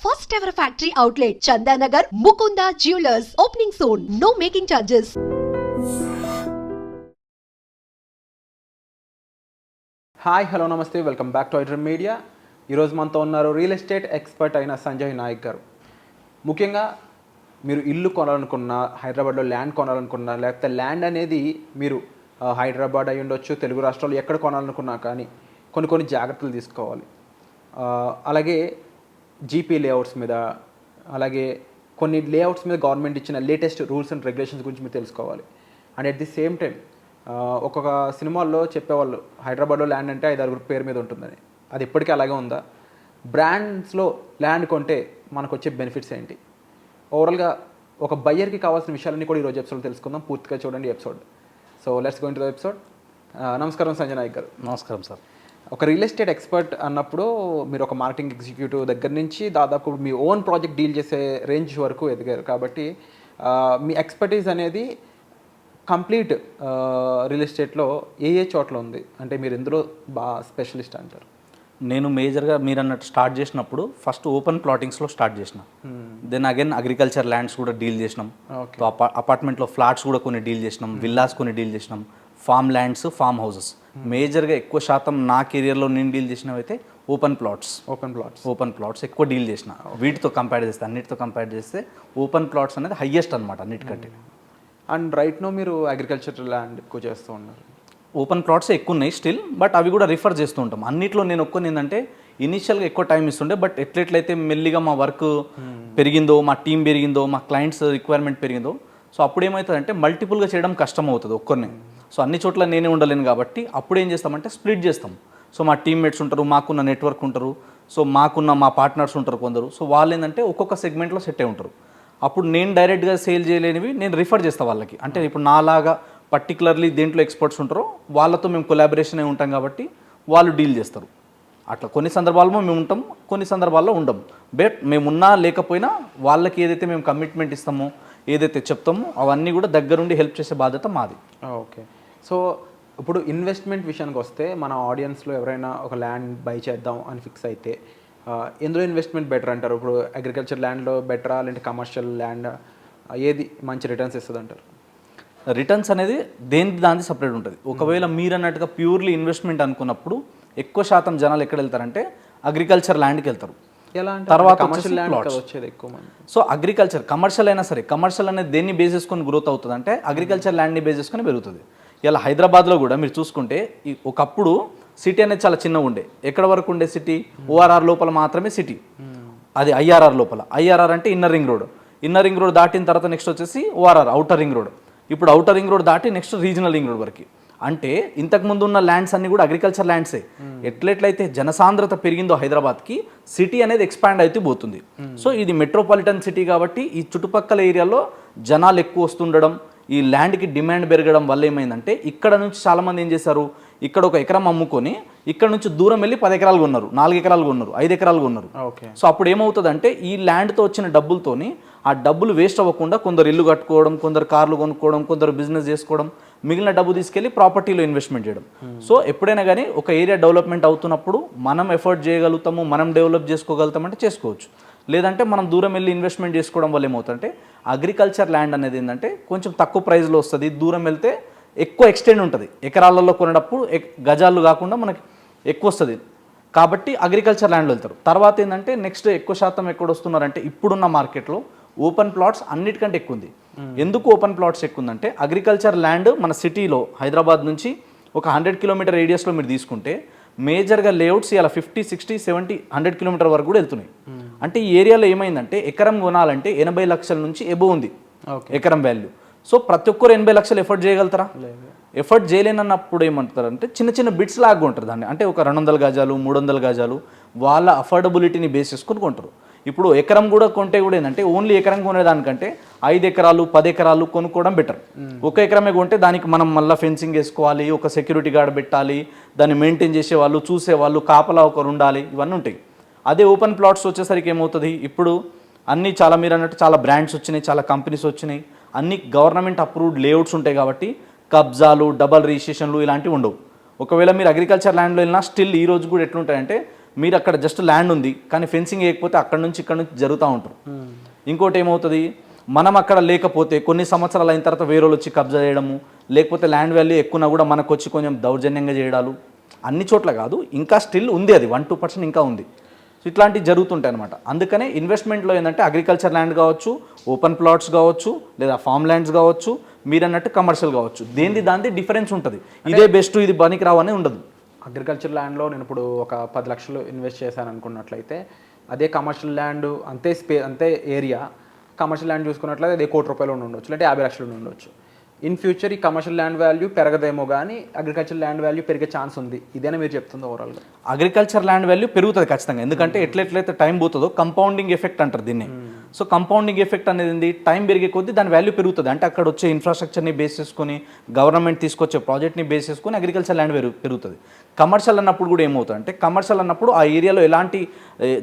First ever factory outlet, Chandanagar, Mukunda Jewelers, opening soon. No making charges. Hi hello నమస్తే welcome back to iDream media. ఈరోజు మనతో ఉన్నారు real estate expert అయిన సంజయ్ నాయక్ గారు. ముఖ్యంగా మీరు ఇల్లు కొనాలనుకున్నా, హైదరాబాద్లో ల్యాండ్ కొనాలనుకున్నా, లేకపోతే ల్యాండ్ అనేది మీరు హైదరాబాద్ అయి ఉండొచ్చు, తెలుగు రాష్ట్రాలు ఎక్కడ కొనాలనుకున్నా కానీ కొన్ని జాగ్రత్తలు తీసుకోవాలి. అలాగే జీపీ లేఅవుట్స్ మీద, అలాగే కొన్ని లేఅవుట్స్ మీద గవర్నమెంట్ ఇచ్చిన లేటెస్ట్ రూల్స్ అండ్ రెగ్యులేషన్స్ గురించి మీరు తెలుసుకోవాలి. And at the same time ఒక్కొక్క సినిమాల్లో చెప్పేవాళ్ళు హైదరాబాద్లో ల్యాండ్ అంటే 5-6 పేరు మీద ఉంటుందని. అది ఇప్పటికీ అలాగే ఉందా? బ్రాండ్స్లో ల్యాండ్ కొంటే మనకు వచ్చే బెనిఫిట్స్ ఏంటి? ఓవరాల్గా ఒక బయ్యర్కి కావాల్సిన విషయాలన్నీ కూడా ఈరోజు ఎపిసోడ్ తెలుసుకుందాం. పూర్తిగా చూడండి episode. So let's go into the episode. నమస్కారం సంజయ్ నాయక్ గారు. నమస్కారం సార్. ఒక రియల్ ఎస్టేట్ ఎక్స్పర్ట్ అన్నప్పుడు మీరు ఒక మార్కెటింగ్ ఎగ్జిక్యూటివ్ దగ్గర నుంచి దాదాపు మీ ఓన్ ప్రాజెక్ట్ డీల్ చేసే రేంజ్ వరకు ఎదిగారు. కాబట్టి మీ ఎక్స్పర్టీస్ అనేది కంప్లీట్ రియల్ ఎస్టేట్లో ఏ చోట్ల ఉంది అంటే మీరు ఎందులో బాగా స్పెషలిస్ట్ అంటారు? నేను మేజర్గా మీరు అన్నట్టు స్టార్ట్ చేసినప్పుడు ఫస్ట్ ఓపెన్ ప్లాటింగ్స్లో స్టార్ట్ చేసిన. దెన్ అగైన్ అగ్రికల్చర్ ల్యాండ్స్ కూడా డీల్ చేసినాం. అపార్ట్మెంట్లో ఫ్లాట్స్ కూడా కొన్ని డీల్ చేసినాం, విల్లాస్ కొన్ని డీల్ చేసినాం, ఫామ్ ల్యాండ్స్, ఫామ్ హౌసెస్. మేజర్గా ఎక్కువ శాతం నా కెరియర్లో నేను డీల్ చేసినవైతే ఓపెన్ ప్లాట్స్ ఎక్కువ డీల్ చేసిన. వీటితో కంపేర్ చేస్తే, అన్నిటితో కంపేర్ చేస్తే ఓపెన్ ప్లాట్స్ అనేది హయ్యెస్ట్ అనమాట అన్నిటికంటే. అండ్ రైట్ నో మీరు అగ్రికల్చర్ ల్యాండ్ ఎక్కువ చేస్తూ ఉన్నారు. ఓపెన్ ప్లాట్స్ ఎక్కువ ఉన్నాయి స్టిల్, బట్ అవి కూడా రిఫర్ చేస్తూ ఉంటాం. అన్నిట్లో నేను ఒక్కని ఏంటంటే ఇనిషియల్గా ఎక్కువ టైం ఇస్తుండే, బట్ ఎట్లయితే మెల్లిగా మా వర్క్ పెరిగిందో, మా టీం పెరిగిందో, మా క్లయింట్స్ రిక్వైర్మెంట్ పెరిగిందో, సో అప్పుడు ఏమవుతుందంటే మల్టిపుల్గా చేయడం కష్టం అవుతుంది ఒక్కరిని. సో అన్ని చోట్ల నేనే ఉండలేను కాబట్టి అప్పుడు ఏం చేస్తామంటే స్ప్లిట్ చేస్తాం. సో మా టీమ్మేట్స్ ఉంటారు, మాకున్న నెట్వర్క్ ఉంటారు, సో మా పార్ట్నర్స్ ఉంటారు కొందరు. సో వాళ్ళు ఏంటంటే ఒక్కొక్క సెగ్మెంట్లో సెట్ అయి ఉంటారు. అప్పుడు నేను డైరెక్ట్గా సేల్ చేయలేనివి నేను రిఫర్ చేస్తాను వాళ్ళకి. అంటే ఇప్పుడు నాలాగా పర్టికులర్లీ దేంట్లో ఎక్స్పర్ట్స్ ఉంటారో వాళ్ళతో మేము కొలాబరేషన్ అయి ఉంటాం కాబట్టి వాళ్ళు డీల్ చేస్తారు. అట్లా కొన్ని సందర్భాల్లో మేము ఉంటాం, కొన్ని సందర్భాల్లో ఉండం. బట్ మేమున్నా లేకపోయినా వాళ్ళకి ఏదైతే మేము కమిట్మెంట్ ఇస్తామో, ఏదైతే చెప్తామో అవన్నీ కూడా దగ్గరుండి హెల్ప్ చేసే బాధ్యత మాది. ఓకే. సో ఇప్పుడు ఇన్వెస్ట్మెంట్ విషయానికి వస్తే మన ఆడియన్స్లో ఎవరైనా ఒక ల్యాండ్ బై చేద్దాం అని ఫిక్స్ అయితే ఎందులో ఇన్వెస్ట్మెంట్ బెటర్ అంటారు? ఇప్పుడు అగ్రికల్చర్ ల్యాండ్లో బెటరా, లేదంటే కమర్షియల్ ల్యాండ్, ఏది మంచి రిటర్న్స్ ఇస్తుంది అంటారు? రిటర్న్స్ అనేది దానికి సపరేట్ ఉంటుంది. ఒకవేళ మీరు అన్నట్టుగా ప్యూర్లీ ఇన్వెస్ట్మెంట్ అనుకున్నప్పుడు ఎక్కువ శాతం జనాలు ఎక్కడ వెళ్తారంటే అగ్రికల్చర్ ల్యాండ్కి వెళ్తారు. తర్వాత కమర్షియల్ ల్యాండ్ వచ్చేది ఎక్కువ మంది. సో అగ్రికల్చర్, కమర్షియల్ అయినా సరే, కమర్షియల్ అనేది దేన్ని బేస్ చేసుకొని గ్రోత్ అవుతుంది అంటే అగ్రికల్చర్ ల్యాండ్ని బేస్ చేసుకొని పెరుగుతుంది. ఇలా హైదరాబాద్లో కూడా మీరు చూసుకుంటే ఒకప్పుడు సిటీ అనేది చాలా చిన్నగా ఉండే. ఎక్కడ వరకు ఉండే సిటీ? ఓఆర్ఆర్ లోపల మాత్రమే సిటీ, అది ఐఆర్ఆర్ లోపల. ఐఆర్ఆర్ అంటే ఇన్నర్ రింగ్ రోడ్ దాటిన తర్వాత నెక్స్ట్ వచ్చేసి ఓఆర్ఆర్ అవుటర్ రింగ్ రోడ్. ఇప్పుడు అవుటర్ రింగ్ రోడ్ దాటి నెక్స్ట్ రీజనల్ రింగ్ రోడ్ వరకు. అంటే ఇంతకుముందు ఉన్న ల్యాండ్స్ అన్ని కూడా అగ్రికల్చర్ ల్యాండ్సే. ఎట్లయితే జనసాంద్రత పెరిగిందో హైదరాబాద్కి, సిటీ అనేది ఎక్స్పాండ్ అయితే పోతుంది. సో ఇది మెట్రోపాలిటన్ సిటీ కాబట్టి ఈ చుట్టుపక్కల ఏరియాలో జనాలు ఎక్కువ వస్తుండడం, ఈ ల్యాండ్కి డిమాండ్ పెరగడం వల్ల ఏమైందంటే ఇక్కడ నుంచి చాలామంది ఏం చేశారు, ఇక్కడ ఒక ఎకరం అమ్ముకొని ఇక్కడ నుంచి దూరం వెళ్ళి 10 ఎకరాలు కొన్నారు, 4 ఎకరాలు కొన్నారు, 5 ఎకరాలు కొన్నారు. సో అప్పుడు ఏమవుతుందంటే ఈ ల్యాండ్తో వచ్చిన డబ్బులతోని ఆ డబ్బులు వేస్ట్ అవ్వకుండా కొందరు ఇల్లు కట్టుకోవడం, కొందరు కార్లు కొనుక్కోవడం, కొందరు బిజినెస్ చేసుకోవడం, మిగిలిన డబ్బు తీసుకెళ్ళి ప్రాపర్టీలో ఇన్వెస్ట్మెంట్ చేయడం. సో ఎప్పుడైనా కానీ ఒక ఏరియా డెవలప్మెంట్ అవుతున్నప్పుడు మనం ఎఫర్ట్ చేయగలుగుతాము, మనం డెవలప్ చేసుకోగలుగుతామంటే చేసుకోవచ్చు. లేదంటే మనం దూరం వెళ్ళి ఇన్వెస్ట్మెంట్ చేసుకోవడం వల్ల ఏమవుతుందంటే అగ్రికల్చర్ ల్యాండ్ అనేది ఏంటంటే కొంచెం తక్కువ ప్రైస్లో వస్తుంది, దూరం వెళ్తే ఎక్కువ ఎక్స్టెండ్ ఉంటుంది. ఎకరాలలో కొనేటప్పుడు గజాలు కాకుండా మనకి ఎక్కువ వస్తుంది కాబట్టి అగ్రికల్చర్ ల్యాండ్లో వెళ్తారు. తర్వాత ఏంటంటే నెక్స్ట్ ఎక్కువ శాతం ఎక్కడ వస్తున్నారంటే ఇప్పుడున్న మార్కెట్లో ఓపెన్ ప్లాట్స్ అన్నిటికంటే ఎక్కువ ఉంది. ఎందుకు ఓపెన్ ప్లాట్స్ ఎక్కువ ఉందంటే అగ్రికల్చర్ ల్యాండ్ మన సిటీలో హైదరాబాద్ నుంచి ఒక 100 కిలోమీటర్ రేడియస్లో మీరు తీసుకుంటే మేజర్గా లేఅవుట్స్ ఇలా 50, 60, 70, 100 కిలోమీటర్ వరకు కూడా వెళ్తున్నాయి. అంటే ఈ ఏరియాలో ఏమైందంటే ఎకరం కొనాలంటే 80 లక్షల నుంచి ఎబో ఉంది ఎకరం వాల్యూ. సో ప్రతి ఒక్కరు 80 లక్షలు ఎఫర్ట్ చేయగలుగుతారా? ఎఫర్ట్ చేయలేనన్నప్పుడు ఏమంటారంటే చిన్న చిన్న బిట్స్ లాగా ఉంటారు దాన్ని. అంటే ఒక 200 గజాలు, 300 గజాలు వాళ్ళ అఫోర్డబిలిటీని బేస్ చేసుకొని కొంటారు. ఇప్పుడు ఎకరం కూడా కొంటే కూడా ఏంటంటే ఓన్లీ ఎకరం కొనేదానికంటే 5 ఎకరాలు, 10 ఎకరాలు కొనుక్కోవడం బెటర్. ఒక ఎకరమే కొంటే దానికి మనం మళ్ళీ ఫెన్సింగ్ వేసుకోవాలి, ఒక సెక్యూరిటీ గార్డ్ పెట్టాలి, దాన్ని మెయింటైన్ చేసేవాళ్ళు, చూసేవాళ్ళు, కాపలా ఒకరు ఉండాలి, ఇవన్నీ ఉంటాయి. అదే ఓపెన్ ప్లాట్స్ వచ్చేసరికి ఏమవుతుంది, ఇప్పుడు అన్నీ చాలా మీరు అన్నట్టు చాలా బ్రాండ్స్ వచ్చినాయి, చాలా కంపెనీస్ వచ్చినాయి, అన్ని గవర్నమెంట్ అప్రూవ్డ్ లేఅవుట్స్ ఉంటాయి కాబట్టి కబ్జాలు, డబల్ రిజిస్ట్రేషన్లు ఇలాంటివి ఉండవు. ఒకవేళ మీరు అగ్రికల్చర్ ల్యాండ్లో వెళ్ళినా స్టిల్ ఈ రోజు కూడా ఎట్లుంటాయంటే మీరు అక్కడ జస్ట్ ల్యాండ్ ఉంది కానీ ఫెన్సింగ్ వేయకపోతే అక్కడ నుంచి ఇక్కడ నుంచి జరుగుతూ ఉంటారు. ఇంకోటి ఏమవుతుంది, మనం అక్కడ లేకపోతే కొన్ని సంవత్సరాలు అయిన తర్వాత వేరే వచ్చి కబ్జా చేయడము, లేకపోతే ల్యాండ్ వాల్యూ ఎక్కువనా కూడా మనకు వచ్చి కొంచెం దౌర్జన్యంగా చేయడాలు, అన్ని చోట్ల కాదు, ఇంకా స్టిల్ ఉంది, అది 1-2% ఇంకా ఉంది. సో ఇట్లాంటివి జరుగుతుంటాయి అనమాట. అందుకనే ఇన్వెస్ట్మెంట్లో ఏంటంటే అగ్రికల్చర్ ల్యాండ్ కావచ్చు, ఓపెన్ ప్లాట్స్ కావచ్చు, లేదా ఫామ్ ల్యాండ్స్ కావచ్చు, మీరు అన్నట్టు కమర్షియల్ కావచ్చు, దాని డిఫరెన్స్ ఉంటుంది. ఇదే బెస్ట్, ఇది పనికి రావని ఉండదు. అగ్రికల్చర్ ల్యాండ్లో నేను ఇప్పుడు ఒక 10 లక్షలు ఇన్వెస్ట్ చేశాను అనుకున్నట్లయితే అదే కమర్షియల్ ల్యాండ్ అంతే ఏరియా కమర్షియల్ ల్యాండ్ చూసుకున్నట్లయితే అదే ₹1,00,00,000 ఉండొచ్చు, లేదంటే 50 లక్షలు ఉండొచ్చు. ఇన్ ఫ్యూచర్ ఈ కమర్షియల్ ల్యాండ్ వాల్యూ పెరగదేమో కానీ అగ్రికల్చర్ ల్యాండ్ వాల్యూ పెరిగే ఛాన్స్ ఉంది. ఇదేనా మీరు చెప్తుంది ఓవరాల్గా? అగ్రికల్చర్ ల్యాండ్ వాల్యూ పెరుగుతుంది ఖచ్చితంగా, ఎందుకంటే ఎట్లయితే టైం పోతుందో కంపౌండింగ్ ఎఫెక్ట్ అంటారు దీన్ని. సో కంపౌండింగ్ ఎఫెక్ట్ అనేది టైం పెరిగే కొద్దీ దాని వాల్యూ పెరుగుతుంది. అంటే అక్కడ వచ్చే ఇన్ఫ్రాస్ట్రక్చర్ని బేస్ చేసుకొని, గవర్నమెంట్ తీసుకొచ్చే ప్రాజెక్ట్ని బేస్ చేసుకొని అగ్రికల్చర్ ల్యాండ్ పెరుగుతుంది. కమర్షియల్ అన్నప్పుడు కూడా ఏమవుతుంది అంటే, కమర్షియల్ అన్నప్పుడు ఆ ఏరియాలో ఎలాంటి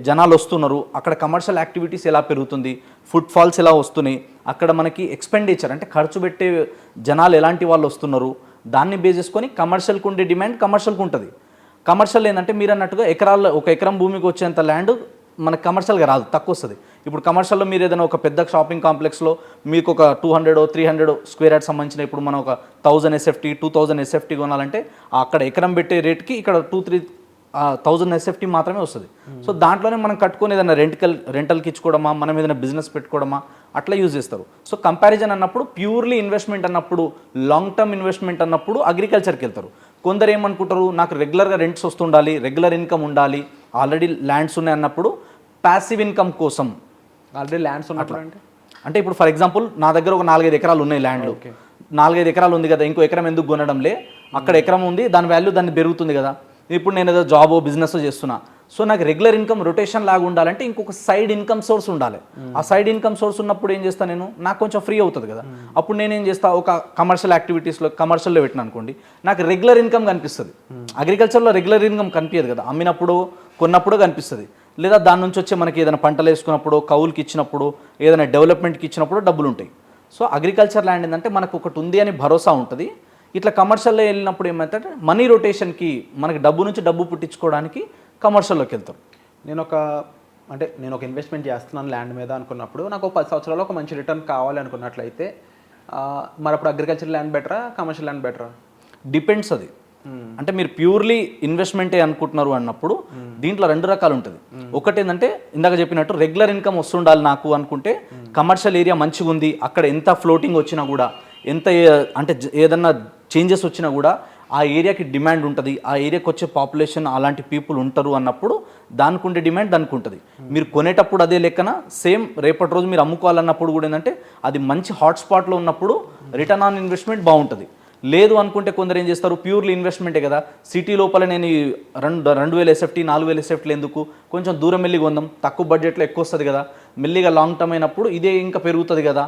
జనాలు వస్తున్నారు, అక్కడ కమర్షియల్ యాక్టివిటీస్ ఎలా పెరుగుతుంది, ఫుడ్ ఫాల్స్ ఎలా వస్తున్నాయి, అక్కడ మనకి ఎక్స్పెండిచర్ అంటే ఖర్చు పెట్టే జనాలు ఎలాంటి వాళ్ళు వస్తున్నారు, దాన్ని బేస్ చేసుకొని కమర్షియల్కి ఉండే డిమాండ్ కమర్షియల్కి ఉంటుంది. కమర్షియల్ ఏంటంటే మీరు అన్నట్టుగా ఒక ఎకరం భూమికి వచ్చేంత ల్యాండ్ మనకు కమర్షియల్గా రాదు, తక్కువ వస్తుంది. ఇప్పుడు కమర్షియల్లో మీరు ఏదైనా ఒక పెద్ద షాపింగ్ కాంప్లెక్స్లో మీకు ఒక 200-300 స్క్వేర్ యార్డ్ సంబంధించిన ఇప్పుడు మనం ఒక 1000 SFT 2000 SFT కొనాలంటే అక్కడ ఎకరం పెట్టే రేట్కి ఇక్కడ 2-3,000 SFT మాత్రమే వస్తుంది. సో దాంట్లోనే మనం కట్టుకొని ఏదైనా రెంటల్కి ఇచ్చుకోవడమా, మనం ఏదైనా బిజినెస్ పెట్టుకోవడమా అట్లా యూజ్ చేస్తారు. సో కంపారిజన్ అన్నప్పుడు ప్యూర్లీ ఇన్వెస్ట్మెంట్ అన్నప్పుడు, లాంగ్ టర్మ్ ఇన్వెస్ట్మెంట్ అన్నప్పుడు అగ్రికల్చర్కి వెళ్తారు. కొందరు ఏమనుకుంటారు, నాకు రెగ్యులర్గా రెంట్స్ వస్తుండాలి, రెగ్యులర్ ఇన్కమ్ ఉండాలి, ఆల్రెడీ ల్యాండ్స్ ఉన్నాయి అన్నప్పుడు ప్యాసివ్ ఇన్కమ్ కోసం. ఆల్రెడీ ల్యాండ్స్ ఉన్నప్పుడు అంటే ఇప్పుడు ఫర్ ఎగ్జాంపుల్ నా దగ్గర ఒక 4-5 ఎకరాలు ఉన్నాయి ల్యాండ్లు, 4-5 ఎకరాలు ఉంది కదా, ఇంకో ఎకరం ఎందుకు కొనడంలే, అక్కడ ఎకరం ఉంది, దాని వాల్యూ దాన్ని పెరుగుతుంది కదా, ఇప్పుడు నేను ఏదో జాబ్ బిజినెస్ చేస్తున్నా, సో నాకు రెగ్యులర్ ఇన్కమ్ రొటేషన్ లాగా ఉండాలంటే ఇంకొక సైడ్ ఇన్కమ్ సోర్స్ ఉండాలి. ఆ సైడ్ ఇన్కమ్ సోర్స్ ఉన్నప్పుడు ఏం చేస్తాను నేను, నాకు కొంచెం ఫ్రీ అవుతుంది కదా, అప్పుడు నేనేం చేస్తా, ఒక కమర్షియల్ యాక్టివిటీస్లో కమర్షియల్లో పెట్టిన అనుకోండి, నాకు రెగ్యులర్ ఇన్కమ్ కనిపిస్తుంది. అగ్రికల్చర్లో రెగ్యులర్ ఇన్కమ్ కనిపించదు కదా, అమ్మినప్పుడు కొన్నప్పుడు కనిపిస్తుంది, లేదా దాని నుంచి వచ్చే మనకి ఏదైనా పంటలు వేసుకున్నప్పుడు, కౌలుకి ఇచ్చినప్పుడు, ఏదైనా డెవలప్మెంట్కి ఇచ్చినప్పుడు డబ్బులు ఉంటాయి. సో అగ్రికల్చర్ ల్యాండ్ ఏంటంటే మనకు ఒకటి ఉంది అని భరోసా ఉంటుంది. ఇట్లా కమర్షియల్లో వెళ్ళినప్పుడు ఏమవుతుందంటే మనీ రొటేషన్కి, మనకి డబ్బు నుంచి డబ్బు పుట్టించుకోవడానికి కమర్షియల్లోకి వెళ్తారు. నేను ఒక ఇన్వెస్ట్మెంట్ చేస్తున్నాను ల్యాండ్ మీద అనుకున్నప్పుడు, నాకు 10 సంవత్సరాల్లో ఒక మంచి రిటర్న్ కావాలి అనుకున్నట్లయితే మరి అప్పుడు అగ్రికల్చర్ ల్యాండ్ బెటరా, కమర్షియల్ ల్యాండ్ బెటరా? డిపెండ్స్ అది. అంటే మీరు ప్యూర్లీ ఇన్వెస్ట్మెంటే అనుకుంటున్నారు అన్నప్పుడు దీంట్లో 2 రకాలు ఉంటుంది. ఒకటి ఏంటంటే ఇందాక చెప్పినట్టు రెగ్యులర్ ఇన్కమ్ వస్తుండాలి నాకు అనుకుంటే, కమర్షియల్ ఏరియా మంచిగా ఉంది, అక్కడ ఎంత ఫ్లోటింగ్ వచ్చినా కూడా, ఎంత అంటే ఏదన్నా చేంజెస్ వచ్చినా కూడా ఆ ఏరియాకి డిమాండ్ ఉంటుంది, ఆ ఏరియాకి వచ్చే పాపులేషన్ అలాంటి పీపుల్ ఉంటారు అన్నప్పుడు దానికి ఉండే డిమాండ్ దానికి ఉంటుంది. మీరు కొనేటప్పుడు అదే లెక్కన సేమ్ రేపటి రోజు మీరు అమ్ముకోవాలన్నప్పుడు కూడా ఏంటంటే అది మంచి హాట్స్పాట్లో ఉన్నప్పుడు రిటర్న్ ఆన్ ఇన్వెస్ట్మెంట్ బాగుంటుంది. లేదు అనుకుంటే కొందరు ఏం చేస్తారు, ప్యూర్లీ ఇన్వెస్ట్మెంటే కదా, సిటీ లోపల నేను 2,000 SFT 4,000 SFT ఎందుకు, కొంచెం దూరం వెళ్ళి కొందాం, తక్కువ బడ్జెట్లో ఎక్కువ వస్తుంది కదా, మెల్లిగా లాంగ్ టర్మ్ అయినప్పుడు ఇదే ఇంకా పెరుగుతుంది కదా,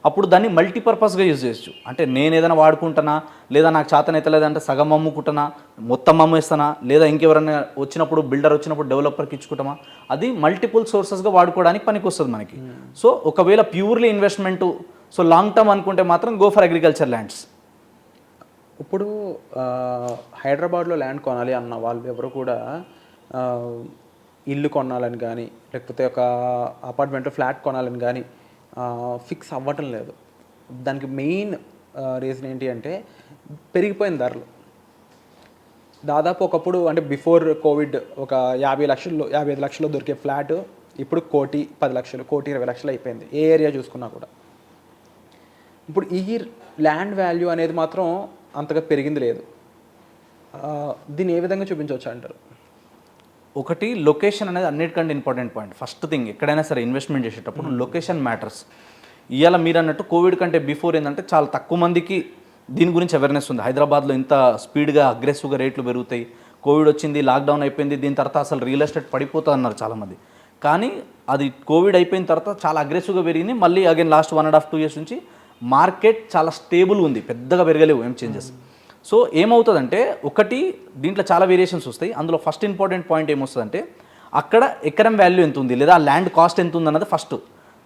అప్పుడు దాన్ని మల్టీపర్పస్గా యూజ్ చేయొచ్చు. అంటే నేను ఏదైనా వాడుకుంటానా, లేదా నాకు చేతనైతే లేదంటే సగం అమ్ముకుంటానా, మొత్తం అమ్మేస్తానా, లేదా ఇంకెవరైనా వచ్చినప్పుడు బిల్డర్ వచ్చినప్పుడు డెవలపర్కి ఇచ్చుకుంటామా, అది మల్టిపుల్ సోర్సెస్గా వాడుకోవడానికి పనికి వస్తుంది మనకి. సో ఒకవేళ purely investment, so long term అనుకుంటే మాత్రం గో ఫర్ అగ్రికల్చర్ ల్యాండ్స్. ఇప్పుడు హైదరాబాద్లో ల్యాండ్ కొనాలి అన్న వాళ్ళు ఎవరు కూడా ఇల్లు కొనాలని కానీ, లేకపోతే ఒక అపార్ట్మెంట్ ఫ్లాట్ కొనాలని కానీ ఫిక్స్ అవ్వటం లేదు. దానికి మెయిన్ రీజన్ ఏంటి అంటే పెరిగిపోయిన ధరలు. దాదాపు ఒకప్పుడు అంటే బిఫోర్ కోవిడ్ ఒక 55 లక్షల్లో దొరికే ఫ్లాట్ ఇప్పుడు 1,10 లక్షలు, 1,20 లక్షలు అయిపోయింది, ఏ ఏరియా చూసుకున్నా కూడా. ఇప్పుడు ఈ ల్యాండ్ వాల్యూ అనేది మాత్రం అంతగా పెరిగింది లేదు. దీన్ని ఏ విధంగా చూపించవచ్చు అంటారు? ఒకటి, లొకేషన్ అనేది అన్నిటికంటే ఇంపార్టెంట్ పాయింట్. ఫస్ట్ థింగ్ ఎక్కడైనా సరే ఇన్వెస్ట్మెంట్ చేసేటప్పుడు లొకేషన్ మ్యాటర్స్. ఇవాళ మీరు అన్నట్టు కోవిడ్ కంటే బిఫోర్ ఏంటంటే చాలా తక్కువ మందికి దీని గురించి అవేర్నెస్ ఉంది. హైదరాబాద్లో ఇంత స్పీడ్గా అగ్రెసివ్గా రేట్లు పెరుగుతాయి, కోవిడ్ వచ్చింది, లాక్డౌన్ అయిపోయింది, దీని తర్వాత అసలు రియల్ ఎస్టేట్ పడిపోతుంది అన్నారు చాలామంది. కానీ అది కోవిడ్ అయిపోయిన తర్వాత చాలా అగ్రెసివ్గా పెరిగింది. మళ్ళీ అగైన్ లాస్ట్ 1.5-2 years నుంచి మార్కెట్ చాలా స్టేబుల్ ఉంది, పెద్దగా పెరగలేవు ఏం చేంజెస్. సో ఏమవుతుందంటే ఒకటి, దీంట్లో చాలా వేరియేషన్స్ వస్తాయి. అందులో ఫస్ట్ ఇంపార్టెంట్ పాయింట్ ఏమొస్తుందంటే అక్కడ ఎకరం వాల్యూ ఎంత ఉంది, లేదా ల్యాండ్ కాస్ట్ ఎంత ఉంది అన్నది ఫస్ట్.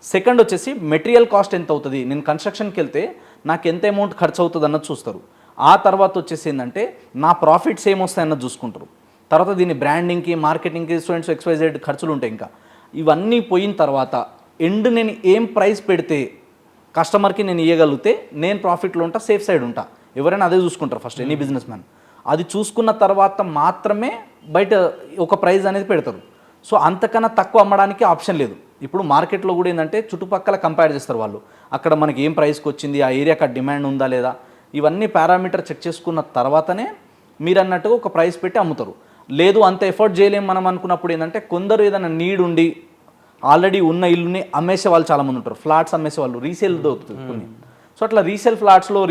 సెకండ్ వచ్చేసి మెటీరియల్ కాస్ట్ ఎంత అవుతుంది, నేను కన్స్ట్రక్షన్కి వెళ్తే నాకు ఎంత అమౌంట్ ఖర్చు అవుతుంది అన్నది చూస్తారు. ఆ తర్వాత వచ్చేసి ఏంటంటే నా ప్రాఫిట్స్ ఏమొస్తాయి అన్నది చూసుకుంటారు. తర్వాత దీని బ్రాండింగ్కి, మార్కెటింగ్కి, స్టూడెంట్స్ XYZ ఖర్చులు ఉంటాయి. ఇంకా ఇవన్నీ పోయిన తర్వాత ఎండ్ నేను ఏం ప్రైస్ పెడితే కస్టమర్కి నేను ఇవ్వగలిగితే నేను ప్రాఫిట్లో ఉంటా, సేఫ్ సైడ్ ఉంటా. ఎవరైనా అదే చూసుకుంటారు ఫస్ట్, ఎనీ బిజినెస్ మ్యాన్. అది చూసుకున్న తర్వాత మాత్రమే బయట ఒక ప్రైస్ అనేది పెడతారు. సో అంతకన్నా తక్కువ అమ్మడానికి ఆప్షన్ లేదు. ఇప్పుడు మార్కెట్లో కూడా ఏంటంటే చుట్టుపక్కల కంపేర్ చేస్తారు వాళ్ళు, అక్కడ మనకి ఏం ప్రైస్కి వచ్చింది, ఆ ఏరియాకి డిమాండ్ ఉందా లేదా, ఇవన్నీ పారామీటర్ చెక్ చేసుకున్న తర్వాతనే మీరు అన్నట్టుగా ఒక ప్రైస్ పెట్టి అమ్ముతారు. లేదు అంత ఎఫర్ట్ చేయలేము మనం అనుకున్నప్పుడు ఏంటంటే కొందరు ఏదైనా నీడ్ ఉండి ఆల్రెడీ ఉన్న ఇల్లుని అమ్మేసే వాళ్ళు చాలామంది ఉంటారు, ఫ్లాట్స్ అమ్మేసే వాళ్ళు, రీసేల్ దొరుకుతుంది కొన్ని. సో అట్లా రీసేల్ ఫ్లాట్స్లో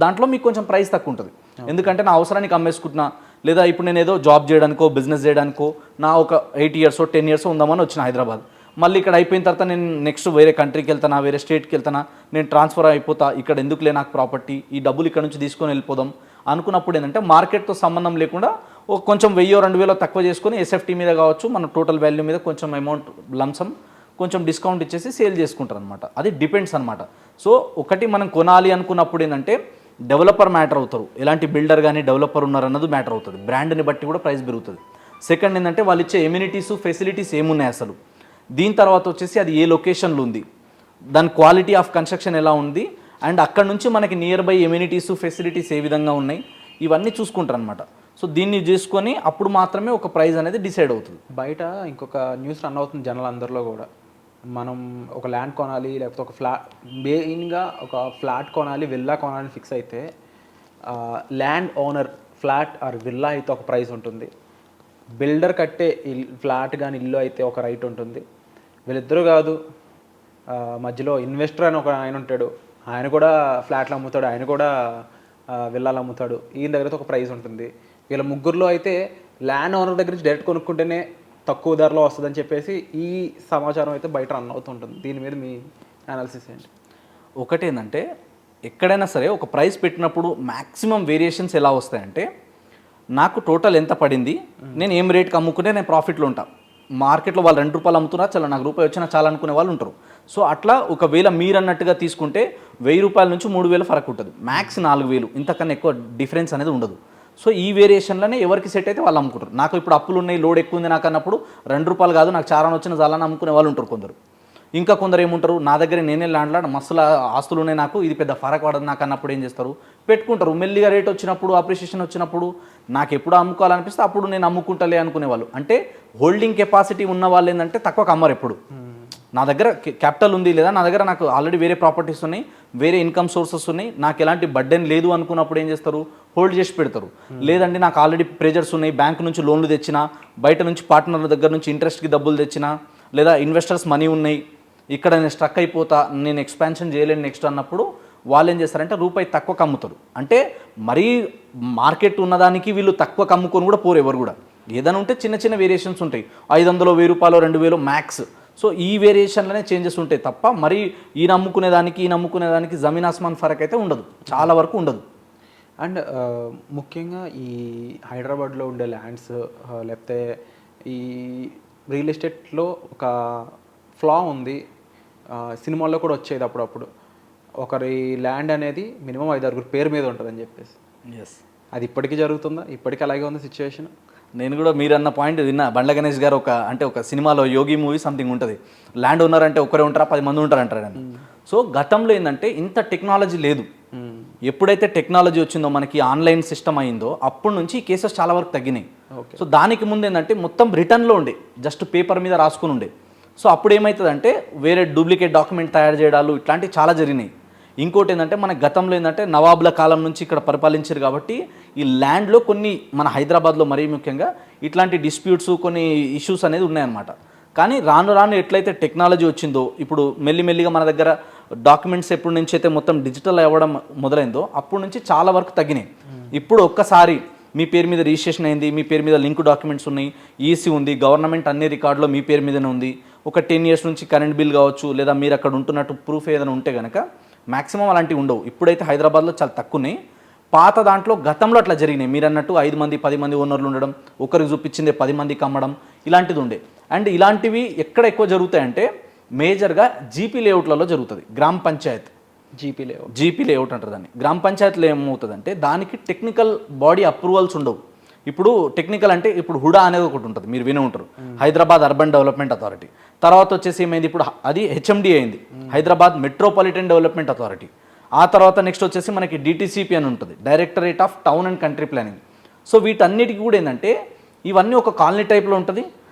దాంట్లో మీకు కొంచెం ప్రైస్ తక్కువ ఉంటుంది. ఎందుకంటే నా అవసరానికి అమ్మేసుకుంటున్నా, లేదా ఇప్పుడు నేను ఏదో జాబ్ చేయడానికో బిజినెస్ చేయడానికో నా ఒక 8 years 10 years ఉందామని వచ్చిన హైదరాబాద్. మళ్ళీ ఇక్కడ అయిపోయిన తర్వాత నేను నెక్స్ట్ వేరే కంట్రీకి వెళ్తానా, వేరే స్టేట్కి వెళ్తానా, నేను ట్రాన్స్ఫర్ అయిపోతా, ఇక్కడ ఎందుకులే నాకు ప్రాపర్టీ, ఈ డబ్బులు ఇక్కడ నుంచి తీసుకొని వెళ్ళిపోదాం అనుకున్నప్పుడు ఏంటంటే మార్కెట్తో సంబంధం లేకుండా ఒక కొంచెం 1000-2000 తక్కువ చేసుకొని SFT మీద కావచ్చు మన టోటల్ వాల్యూ మీద కొంచెం అమౌంట్ లంసమ్ కొంచెం డిస్కౌంట్ ఇచ్చేసి సేల్ చేసుకుంటారు అనమాట. అది డిపెండ్స్ అనమాట. సో ఒకటి మనం కొనాలి అనుకున్నప్పుడు ఏంటంటే డెవలపర్ మ్యాటర్ అవుతారు, ఎలాంటి బిల్డర్ కానీ డెవలపర్ ఉన్నారన్నది మ్యాటర్ అవుతుంది, బ్రాండ్ని బట్టి కూడా ప్రైస్ పెరుగుతుంది. సెకండ్ ఏంటంటే వాళ్ళు ఇచ్చే ఎమ్యూనిటీస్ ఫెసిలిటీస్ ఏమున్నాయి అసలు, దీని తర్వాత వచ్చేసి అది ఏ లొకేషన్లో ఉంది, దాని క్వాలిటీ ఆఫ్ కన్స్ట్రక్షన్ ఎలా ఉంది, అండ్ అక్కడ నుంచి మనకి నియర్ బై ఎమ్యూనిటీస్ ఫెసిలిటీస్ ఏ విధంగా ఉన్నాయి, ఇవన్నీ చూసుకుంటారు అనమాట. సో దీన్ని చేసుకొని అప్పుడు మాత్రమే ఒక ప్రైస్ అనేది డిసైడ్ అవుతుంది. బయట ఇంకొక న్యూస్ రన్ అవుతుంది జనాలందరిలో కూడా, మనం ఒక ల్యాండ్ కొనాలి లేకపోతే ఒక మెయిన్గా ఒక ఫ్లాట్ కొనాలి, విల్లా కొనాలి ఫిక్స్ అయితే land owner flat are villa అయితే ఒక ప్రైస్ ఉంటుంది, బిల్డర్ కట్టే ఫ్లాట్ కానీ ఇల్లు అయితే ఒక రైట్ ఉంటుంది. వీళ్ళిద్దరూ కాదు, మధ్యలో ఇన్వెస్టర్ అని ఒక ఆయన ఉంటాడు, ఆయన కూడా ఫ్లాట్లు అమ్ముతాడు, ఆయన కూడా విల్లాలు అమ్ముతాడు, ఈయన దగ్గర ఒక ప్రైస్ ఉంటుంది. వీళ్ళ ముగ్గురులో అయితే ల్యాండ్ ఓనర్ దగ్గర నుంచి డైరెక్ట్ కొనుక్కుంటేనే తక్కువ ధరలో వస్తుందని చెప్పేసి ఈ సమాచారం అయితే బయట రన్ అవుతుంటుంది. దీని మీద మీ అనాలిసిస్ ఏంటి? ఒకటేంటంటే ఎక్కడైనా సరే ఒక ప్రైస్ పెట్టినప్పుడు మ్యాక్సిమం వేరియేషన్స్ ఎలా వస్తాయంటే నాకు టోటల్ ఎంత పడింది, నేను ఏం రేట్కి అమ్ముకుంటే నేను ప్రాఫిట్లో ఉంటా. మార్కెట్లో వాళ్ళు ₹2 అమ్ముతున్నా, చాలా నాకు రూపాయి వచ్చినా చాలా అనుకునే వాళ్ళు ఉంటారు. సో అట్లా ఒకవేళ మీరు అన్నట్టుగా తీసుకుంటే ₹1000 నుంచి ₹3000 ఫరక్ ఉంటుంది, మ్యాక్స్ 4000, ఇంతకన్నా ఎక్కువ డిఫరెన్స్ అనేది ఉండదు. సో ఈ వేరియేషన్లోనే ఎవరికి సెట్ అయితే వాళ్ళు అమ్ముకుంటారు. నాకు ఇప్పుడు అప్పులు ఉన్నాయి, లోడ్ ఎక్కువ ఉంది నాకు అన్నప్పుడు ₹2 కాదు నాకు చాలా వచ్చిన చాలని అమ్ముకునే వాళ్ళు ఉంటారు కొందరు. ఇంకా కొందరు ఏముంటారు, నా దగ్గర నేనే ల్యాండ్లాడ్ మస్తుల ఆస్తులు ఉన్నాయి నాకు, ఇది పెద్ద ఫరక్ పడదు నాకు అన్నప్పుడు ఏం చేస్తారు, పెట్టుకుంటారు. మెల్లిగా రేట్ వచ్చినప్పుడు, అప్రిషియేషన్ వచ్చినప్పుడు, నాకు ఎప్పుడు అమ్ముకోవాలనిపిస్తే అప్పుడు నేను అమ్ముకుంటలే అనుకునేవాళ్ళు. అంటే హోల్డింగ్ కెపాసిటీ ఉన్న వాళ్ళు ఏంటంటే తక్కువ అమ్మరు ఎప్పుడు. నా దగ్గర క్యాపిటల్ ఉంది, లేదా నా దగ్గర నాకు ఆల్రెడీ వేరే ప్రాపర్టీస్ ఉన్నాయి, వేరే ఇన్కమ్ సోర్సెస్ ఉన్నాయి, నాకు ఎలాంటి బర్డెన్ లేదు అనుకున్నప్పుడు ఏం చేస్తారు, హోల్డ్ చేసి పెడతారు. లేదంటే నాకు ఆల్రెడీ ప్రెజర్స్ ఉన్నాయి, బ్యాంక్ నుంచి లోన్లు తెచ్చినా, బయట నుంచి పార్ట్నర్ల దగ్గర నుంచి ఇంట్రెస్ట్కి డబ్బులు తెచ్చినా, లేదా ఇన్వెస్టర్స్ మనీ ఉన్నాయి, ఇక్కడ నేను స్ట్రక్ అయిపోతా, నేను ఎక్స్పాన్షన్ చేయలేను నెక్స్ట్ అన్నప్పుడు వాళ్ళు ఏం చేస్తారంటే రూపాయి తక్కువ అమ్ముతారు. అంటే మరీ మార్కెట్ ఉన్నదానికి వీళ్ళు తక్కువ అమ్ముకొని కూడా పోరు ఎవరు కూడా. ఏదైనా ఉంటే చిన్న చిన్న వేరియేషన్స్ ఉంటాయి, 500, ₹1000, ₹2000 మ్యాక్స్. సో ఈ వేరియేషన్లోనే చేంజెస్ ఉంటాయి తప్ప మరీ ఈ నమ్ముకునేదానికి జమీన్ ఆస్మాన్ ఫరక్ అయితే ఉండదు, చాలా వరకు ఉండదు. అండ్ ముఖ్యంగా ఈ హైదరాబాద్లో ఉండే ల్యాండ్స్ లేకపోతే ఈ రియల్ ఎస్టేట్లో ఒక ఫ్లా ఉంది, సినిమాల్లో కూడా వచ్చేది అప్పుడప్పుడు, ఒకరి ల్యాండ్ అనేది మినిమం 5-6 పేరు మీద ఉంటుందని చెప్పేసి. ఎస్, అది ఇప్పటికీ జరుగుతుందా? ఇప్పటికీ అలాగే ఉంది సిచ్యువేషన్? నేను కూడా మీరు అన్న పాయింట్ విన్నా. బండ్ల గణేష్ గారు ఒక సినిమాలో యోగి మూవీ సంథింగ్ ఉంటుంది, ల్యాండ్ ఉన్నారంటే ఒకరే ఉంటారా 10 మంది ఉంటారంటారు అని. సో గతంలో ఏంటంటే ఇంత టెక్నాలజీ లేదు. ఎప్పుడైతే టెక్నాలజీ వచ్చిందో మనకి ఆన్లైన్ సిస్టమ్ అయిందో అప్పటి నుంచి ఈ కేసెస్ చాలా వరకు తగ్గినాయి. సో దానికి ముందు ఏంటంటే మొత్తం రిటర్న్లో ఉండే, జస్ట్ పేపర్ మీద రాసుకుని ఉండే. సో అప్పుడు ఏమవుతుందంటే వేరే డూప్లికేట్ డాక్యుమెంట్ తయారు చేయడాలు ఇట్లాంటివి చాలా జరిగినాయి. ఇంకోటి ఏంటంటే మన గతంలో ఏంటంటే నవాబుల కాలం నుంచి ఇక్కడ పరిపాలించారు కాబట్టి ఈ ల్యాండ్లో కొన్ని మన హైదరాబాద్లో మరీ ముఖ్యంగా ఇట్లాంటి డిస్ప్యూట్స్ కొన్ని ఇష్యూస్ అనేది ఉన్నాయన్నమాట. కానీ రాను రాను ఎట్లయితే టెక్నాలజీ వచ్చిందో, ఇప్పుడు మెల్లిమెల్లిగా మన దగ్గర డాక్యుమెంట్స్ ఎప్పటి నుంచి అయితే మొత్తం డిజిటల్ అవ్వడం మొదలైందో అప్పటి నుంచి చాలా వరకు తగ్గినాయి. ఇప్పుడు ఒక్కసారి మీ పేరు మీద రిజిస్ట్రేషన్ అయింది, మీ పేరు మీద లింక్ డాక్యుమెంట్స్ ఉన్నాయి, ఈసీ ఉంది, గవర్నమెంట్ అన్ని రికార్డులో మీ పేరు మీదనే ఉంది, ఒక 10 years నుంచి కరెంట్ బిల్ కావచ్చు, లేదా మీరు అక్కడ ఉంటున్నట్టు ప్రూఫ్ ఏదైనా ఉంటే కనుక మ్యాక్సిమం అలాంటివి ఉండవు. ఇప్పుడైతే హైదరాబాద్లో చాలా తక్కువనే. పాత దాంట్లో గతంలో అట్లా జరిగినాయి, మీరు అన్నట్టు 5 మంది 10 మంది ఓనర్లు ఉండడం, ఒకరికి చూపించిందే 10 మందికి అమ్మడం, ఇలాంటిది ఉండే. అండ్ ఇలాంటివి ఎక్కడ ఎక్కువ జరుగుతాయంటే మేజర్గా జీపీ లేఅవుట్లలో జరుగుతుంది. గ్రామ పంచాయత్ జీపీ లేఅవుట్ అంటారు దాన్ని. గ్రామ పంచాయతీలో ఏమవుతుందంటే దానికి టెక్నికల్ బాడీ అప్రూవల్స్ ఉండవు. ఇప్పుడు టెక్నికల్ అంటే ఇప్పుడు హుడా అనేది ఒకటి ఉంటుంది, మీరు వినే ఉంటారు, హైదరాబాద్ అర్బన్ డెవలప్మెంట్ అథారిటీ. తర్వాత వచ్చేసి ఏమైంది, ఇప్పుడు అది హెచ్ఎండి అయింది, హైదరాబాద్ మెట్రోపాలిటన్ డెవలప్మెంట్ అథారిటీ. ఆ తర్వాత నెక్స్ట్ వచ్చేసి మనకి డిటిసిపి అని ఉంటుంది, directorate of town and country planning. So వీటన్నిటికీ కూడా ఏంటంటే ఇవన్నీ ఒక కాలనీ టైప్లో ఉంటుంది,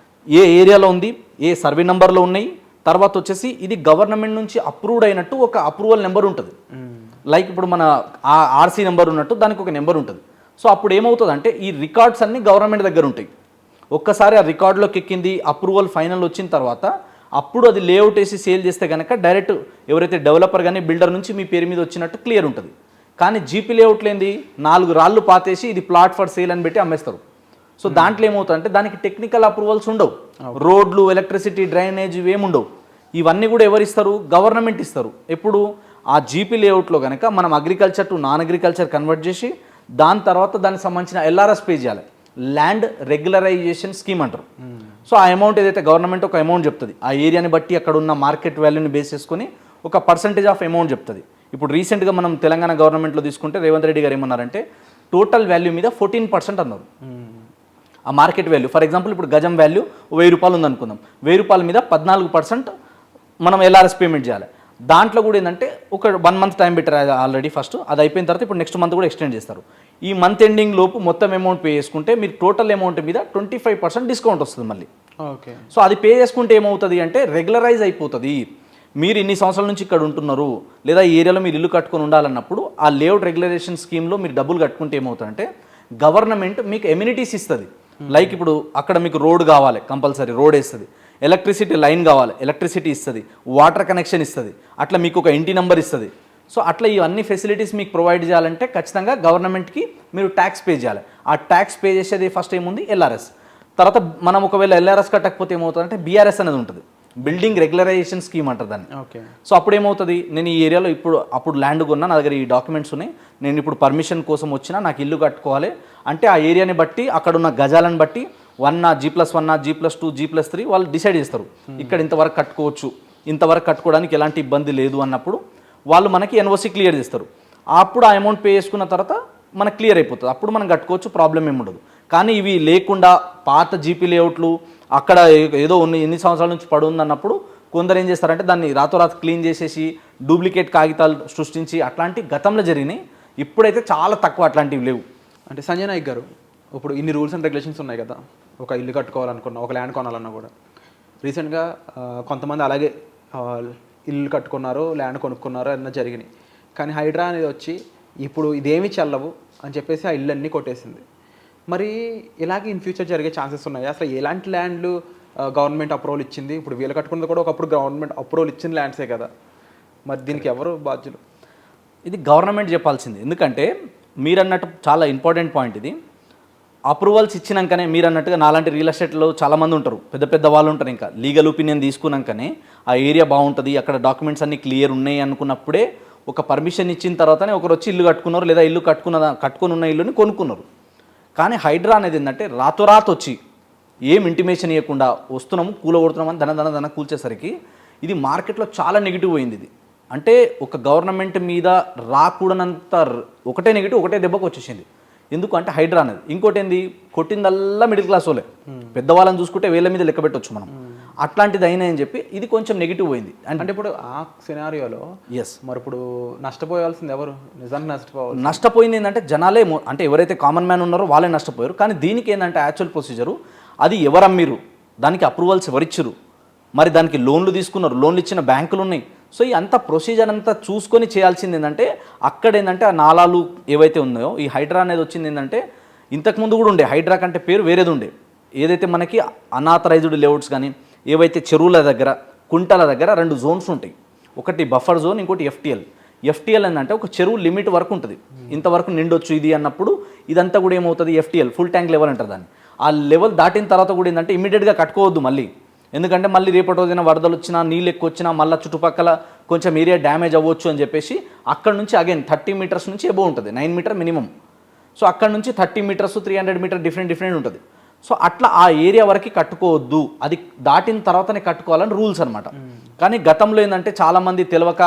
ఏ ఏరియాలో ఉంది, ఏ సర్వే నెంబర్లో ఉన్నాయి. తర్వాత వచ్చేసి ఇది గవర్నమెంట్ నుంచి అప్రూవ్డ్ అయినట్టు ఒక అప్రూవల్ నెంబర్ ఉంటుంది, లైక్ ఇప్పుడు మన ఆర్సీ నెంబర్ ఉన్నట్టు దానికి ఒక నెంబర్ ఉంటుంది. సో అప్పుడు ఏమవుతుంది అంటే ఈ రికార్డ్స్ అన్నీ గవర్నమెంట్ దగ్గర ఉంటాయి. ఒక్కసారి ఆ రికార్డులోకి ఎక్కింది, అప్రూవల్ ఫైనల్ వచ్చిన తర్వాత అప్పుడు అది లేఅవుట్ వేసి సేల్ చేస్తే కనుక డైరెక్ట్ ఎవరైతే డెవలపర్ కానీ బిల్డర్ నుంచి మీ పేరు మీద వచ్చినట్టు క్లియర్ ఉంటుంది. కానీ జీపీ లేఅవుట్లు ఏంది, 4 రాళ్ళు పాతేసి ఇది ప్లాట్ ఫర్ సేల్ అని పెట్టి అమ్మేస్తారు. సో దాంట్లో ఏమవుతుందంటే దానికి టెక్నికల్ అప్రూవల్స్ ఉండవు, రోడ్లు, ఎలక్ట్రిసిటీ, డ్రైనేజ్ ఇవేమి ఉండవు. ఇవన్నీ కూడా ఎవరు ఇస్తారు, గవర్నమెంట్ ఇస్తారు. ఎప్పుడు ఆ జీపీ లేఅవుట్లో కనుక మనం agriculture to non agriculture convert చేసి దాని తర్వాత దానికి సంబంధించిన ఎల్ఆర్ఎస్ పే చేయాలి, ల్యాండ్ రెగ్యులరైజేషన్ స్కీమ్ అంటారు. సో ఆ అమౌంట్ ఏదైతే గవర్నమెంట్ ఒక అమౌంట్ చెప్తుంది, ఆ ఏరియాని బట్టి అక్కడ ఉన్న మార్కెట్ వాల్యూని బేస్ చేసుకొని ఒక పర్సంటేజ్ ఆఫ్ అమౌంట్ చెప్తుంది. ఇప్పుడు రీసెంట్గా మనం తెలంగాణ గవర్నమెంట్లో తీసుకుంటే రేవంత్ రెడ్డి గారు ఏమన్నారంటే టోటల్ వాల్యూ మీద 14% అన్నారు. ఆ మార్కెట్ వాల్యూ ఫర్ ఎగ్జాంపుల్ ఇప్పుడు గజం వాల్యూ 1000 రూపాయలు ఉందనుకుందాం, 1000 రూపాయల మీద 14% మనం ఎల్ఆర్ఎస్ పేమెంట్ చేయాలి. దాంట్లో కూడా ఏంటంటే ఒక 1 మంత్ టైం పెట్టారు ఆల్రెడీ, ఫస్ట్ అది అయిపోయిన తర్వాత ఇప్పుడు నెక్స్ట్ మంత్ కూడా ఎక్స్టెండ్ చేస్తారు. ఈ మంత్ ఎండింగ్ లోపు మొత్తం అమౌంట్ పే చేసుకుంటే మీరు టోటల్ అమౌంట్ మీద 25% డిస్కౌంట్ వస్తుంది మళ్ళీ. ఓకే. సో అది పే చేసుకుంటే ఏమవుతుంది అంటే రెగ్యులరైజ్ అయిపోతుంది. మీరు ఇన్ని సంవత్సరాల నుంచి ఇక్కడ ఉంటున్నారు లేదా ఈ ఏరియాలో మీరు ఇల్లు కట్టుకొని ఉండాలన్నప్పుడు ఆ లేఅవుట్ రెగ్యులరేషన్ స్కీమ్లో మీరు డబ్బులు కట్టుకుంటే ఏమవుతుందంటే గవర్నమెంట్ మీకు ఎమ్యూనిటీస్ ఇస్తుంది. లైక్ ఇప్పుడు అక్కడ మీకు రోడ్ కావాలి, కంపల్సరీ రోడ్ వేస్తుంది, ఎలక్ట్రిసిటీ లైన్ కావాలి, ఎలక్ట్రిసిటీ ఇస్తుంది, వాటర్ కనెక్షన్ ఇస్తుంది, అట్లా మీకు ఒక ఇంటి నెంబర్ ఇస్తుంది. సో అట్లా ఇవన్నీ ఫెసిలిటీస్ మీకు ప్రొవైడ్ చేయాలంటే ఖచ్చితంగా గవర్నమెంట్కి మీరు ట్యాక్స్ పే చేయాలి. ఆ ట్యాక్స్ పే చేసేది ఫస్ట్ ఏముంది, ఎల్ఆర్ఎస్. తర్వాత మనం ఒకవేళ ఎల్ఆర్ఎస్ కట్టకపోతే ఏమవుతుందంటే బీఆర్ఎస్ అనేది ఉంటుంది, బిల్డింగ్ రెగ్యులరైజేషన్ స్కీమ్ అంటారు దాన్ని. ఓకే. సో అప్పుడు ఏమవుతుంది, నేను ఈ ఏరియాలో అప్పుడు ల్యాండ్ కొన్నా, నా దగ్గర ఈ డాక్యుమెంట్స్ ఉన్నాయి, నేను ఇప్పుడు పర్మిషన్ కోసం వచ్చినా, నాకు ఇల్లు కట్టుకోవాలి అంటే ఆ ఏరియాని బట్టి అక్కడ ఉన్న గజాలను బట్టి 1 G+1 G+2 G+3 వాళ్ళు డిసైడ్ చేస్తారు. ఇక్కడ ఇంతవరకు కట్టుకోవచ్చు, ఇంతవరకు కట్టుకోవడానికి ఎలాంటి ఇబ్బంది లేదు అన్నప్పుడు వాళ్ళు మనకి ఎన్ఓసి క్లియర్ చేస్తారు. అప్పుడు ఆ అమౌంట్ పే చేసుకున్న తర్వాత మనకు క్లియర్ అయిపోతుంది, అప్పుడు మనం కట్టుకోవచ్చు, ప్రాబ్లం ఏమి ఉండదు. కానీ ఇవి లేకుండా పాత జీపీ లేఅవుట్లు అక్కడ ఏదో ఎన్ని సంవత్సరాల నుంచి పడుంది అన్నప్పుడు కొందరు ఏం చేస్తారంటే దాన్ని రాతోరాత క్లీన్ చేసేసి డూప్లికేట్ కాగితాలు సృష్టించి అట్లాంటి గతంలో జరిగినాయి. ఇప్పుడైతే చాలా తక్కువ అట్లాంటివి లేవు. అంటే సంజయ్ నాయక్ గారు, ఇప్పుడు ఇన్ని రూల్స్ అండ్ రెగ్యులేషన్స్ ఉన్నాయి కదా, ఒక ఇల్లు కట్టుకోవాలనుకున్నా, ఒక ల్యాండ్ కొనాలన్నా కూడా రీసెంట్గా కొంతమంది అలాగే ఇల్లు కట్టుకున్నారు, ల్యాండ్ కొనుక్కున్నారు అన్న జరిగినాయి. కానీ హైడ్రా అనేది వచ్చి ఇప్పుడు ఇదేమి చెల్లవు అని చెప్పేసి ఆ ఇల్లు అన్నీ కొట్టేసింది. మరి ఇలాగే ఇన్ ఫ్యూచర్ జరిగే ఛాన్సెస్ ఉన్నాయి? అసలు ఎలాంటి ల్యాండ్లు గవర్నమెంట్ అప్రూవల్ ఇచ్చింది? ఇప్పుడు వీళ్ళు కట్టుకున్నది కూడా ఒకప్పుడు గవర్నమెంట్ అప్రూవల్ ఇచ్చిన ల్యాండ్సే కదా, మరి దీనికి ఎవరు బాధ్యులు? ఇది గవర్నమెంట్ చెప్పాల్సింది. ఎందుకంటే మీరు అన్నట్టు చాలా ఇంపార్టెంట్ పాయింట్ ఇది. అప్రూవల్స్ ఇచ్చినాకనే మీరు అన్నట్టుగా నాలాంటి రియల్ ఎస్టేట్లో చాలామంది ఉంటారు, పెద్ద పెద్ద వాళ్ళు ఉంటారు, ఇంకా లీగల్ ఒపీనియన్ తీసుకున్నాకనే ఆ ఏరియా బాగుంటుంది, అక్కడ డాక్యుమెంట్స్ అన్నీ క్లియర్ ఉన్నాయి అనుకున్నప్పుడే ఒక పర్మిషన్ ఇచ్చిన తర్వాతనే ఒకరు వచ్చి ఇల్లు కట్టుకున్నారు, లేదా ఇల్లు కట్టుకుని ఉన్న ఇల్లుని కొనుక్కున్నారు. కానీ హైడ్రా అనేది ఏంటంటే రాతోరాత్ వచ్చి ఏం ఇంటిమేషన్ ఇవ్వకుండా వస్తున్నాము, కూలగొడుతున్నామని ధన కూల్చేసరికి ఇది మార్కెట్లో చాలా నెగిటివ్ పోయింది. ఇది అంటే ఒక గవర్నమెంట్ మీద రాకూడనంత ఒకటే నెగిటివ్, ఒకటే దెబ్బకు వచ్చేసింది. ఎందుకంటే హైడ్రా అనేది. ఇంకోటి ఏంది, కొట్టిందల్లా మిడిల్ క్లాస్ వాళ్ళే, పెద్దవాళ్ళని చూసుకుంటే వేళ్ళ మీద లెక్క పెట్టవచ్చు మనం. అట్లాంటిది అయినా అని చెప్పి ఇది కొంచెం నెగిటివ్ పోయింది. అంటే ఇప్పుడు ఆ సినారియోలో మరి ఇప్పుడు నష్టపోయాల్సింది ఎవరు? నిజానికి నష్టపోయింది ఏంటంటే జనాలే, అంటే ఎవరైతే కామన్ మ్యాన్ ఉన్నారో వాళ్ళే నష్టపోయారు. కానీ దీనికి ఏంటంటే యాక్చువల్ ప్రొసీజరు అది ఎవరు అమ్మిరు, దానికి అప్రూవల్స్ ఎవరిచ్చిరు, మరి దానికి లోన్లు తీసుకున్నారు, లోన్లు ఇచ్చిన బ్యాంకులు ఉన్నాయి. సో ఈ అంత ప్రొసీజర్ అంతా చూసుకొని చేయాల్సింది ఏంటంటే అక్కడ ఏంటంటే ఆ నాలాలు ఏవైతే ఉన్నాయో ఈ హైడ్రా అనేది వచ్చింది ఏంటంటే ఇంతకుముందు కూడా ఉండే హైడ్రా కంటే పేరు వేరేది ఉండే. ఏదైతే మనకి అనాథరైజ్డ్ లేఅవుట్స్ కానీ ఏవైతే చెరువుల దగ్గర కుంటల దగ్గర 2 జోన్స్ ఉంటాయి, ఒకటి బఫర్ జోన్, ఇంకోటి ఎఫ్టీఎల్. ఎఫ్టీఎల్ ఏంటంటే ఒక చెరువు లిమిట్ వరకు ఉంటుంది, ఇంతవరకు నిండొచ్చు ఇది అన్నప్పుడు ఇదంతా కూడా ఏమవుతుంది, ఎఫ్టీఎల్ ఫుల్ ట్యాంక్ లెవెల్ అంటారు దాన్ని. ఆ లెవెల్ దాటిన తర్వాత కూడా ఏంటంటే ఇమీడియట్గా కట్టుకోవద్దు మళ్ళీ, ఎందుకంటే మళ్ళీ రేపటి రోజున వరదలు వచ్చినా నీళ్ళు ఎక్కువ వచ్చినా మళ్ళీ చుట్టుపక్కల కొంచెం ఏరియా డ్యామేజ్ అవ్వచ్చు అని చెప్పేసి అక్కడ నుంచి అగైన్ 30 మీటర్స్ నుంచి ఎబో ఉంటుంది, 9 మీటర్ మినిమం. సో అక్కడ నుంచి 30 మీటర్స్ 300 మీటర్ డిఫరెంట్ ఉంటుంది. సో అట్లా ఆ ఏరియా వరకు కట్టుకోవద్దు, అది దాటిన తర్వాతనే కట్టుకోవాలని రూల్స్ అనమాట. కానీ గతంలో ఏంటంటే చాలామంది తెలియక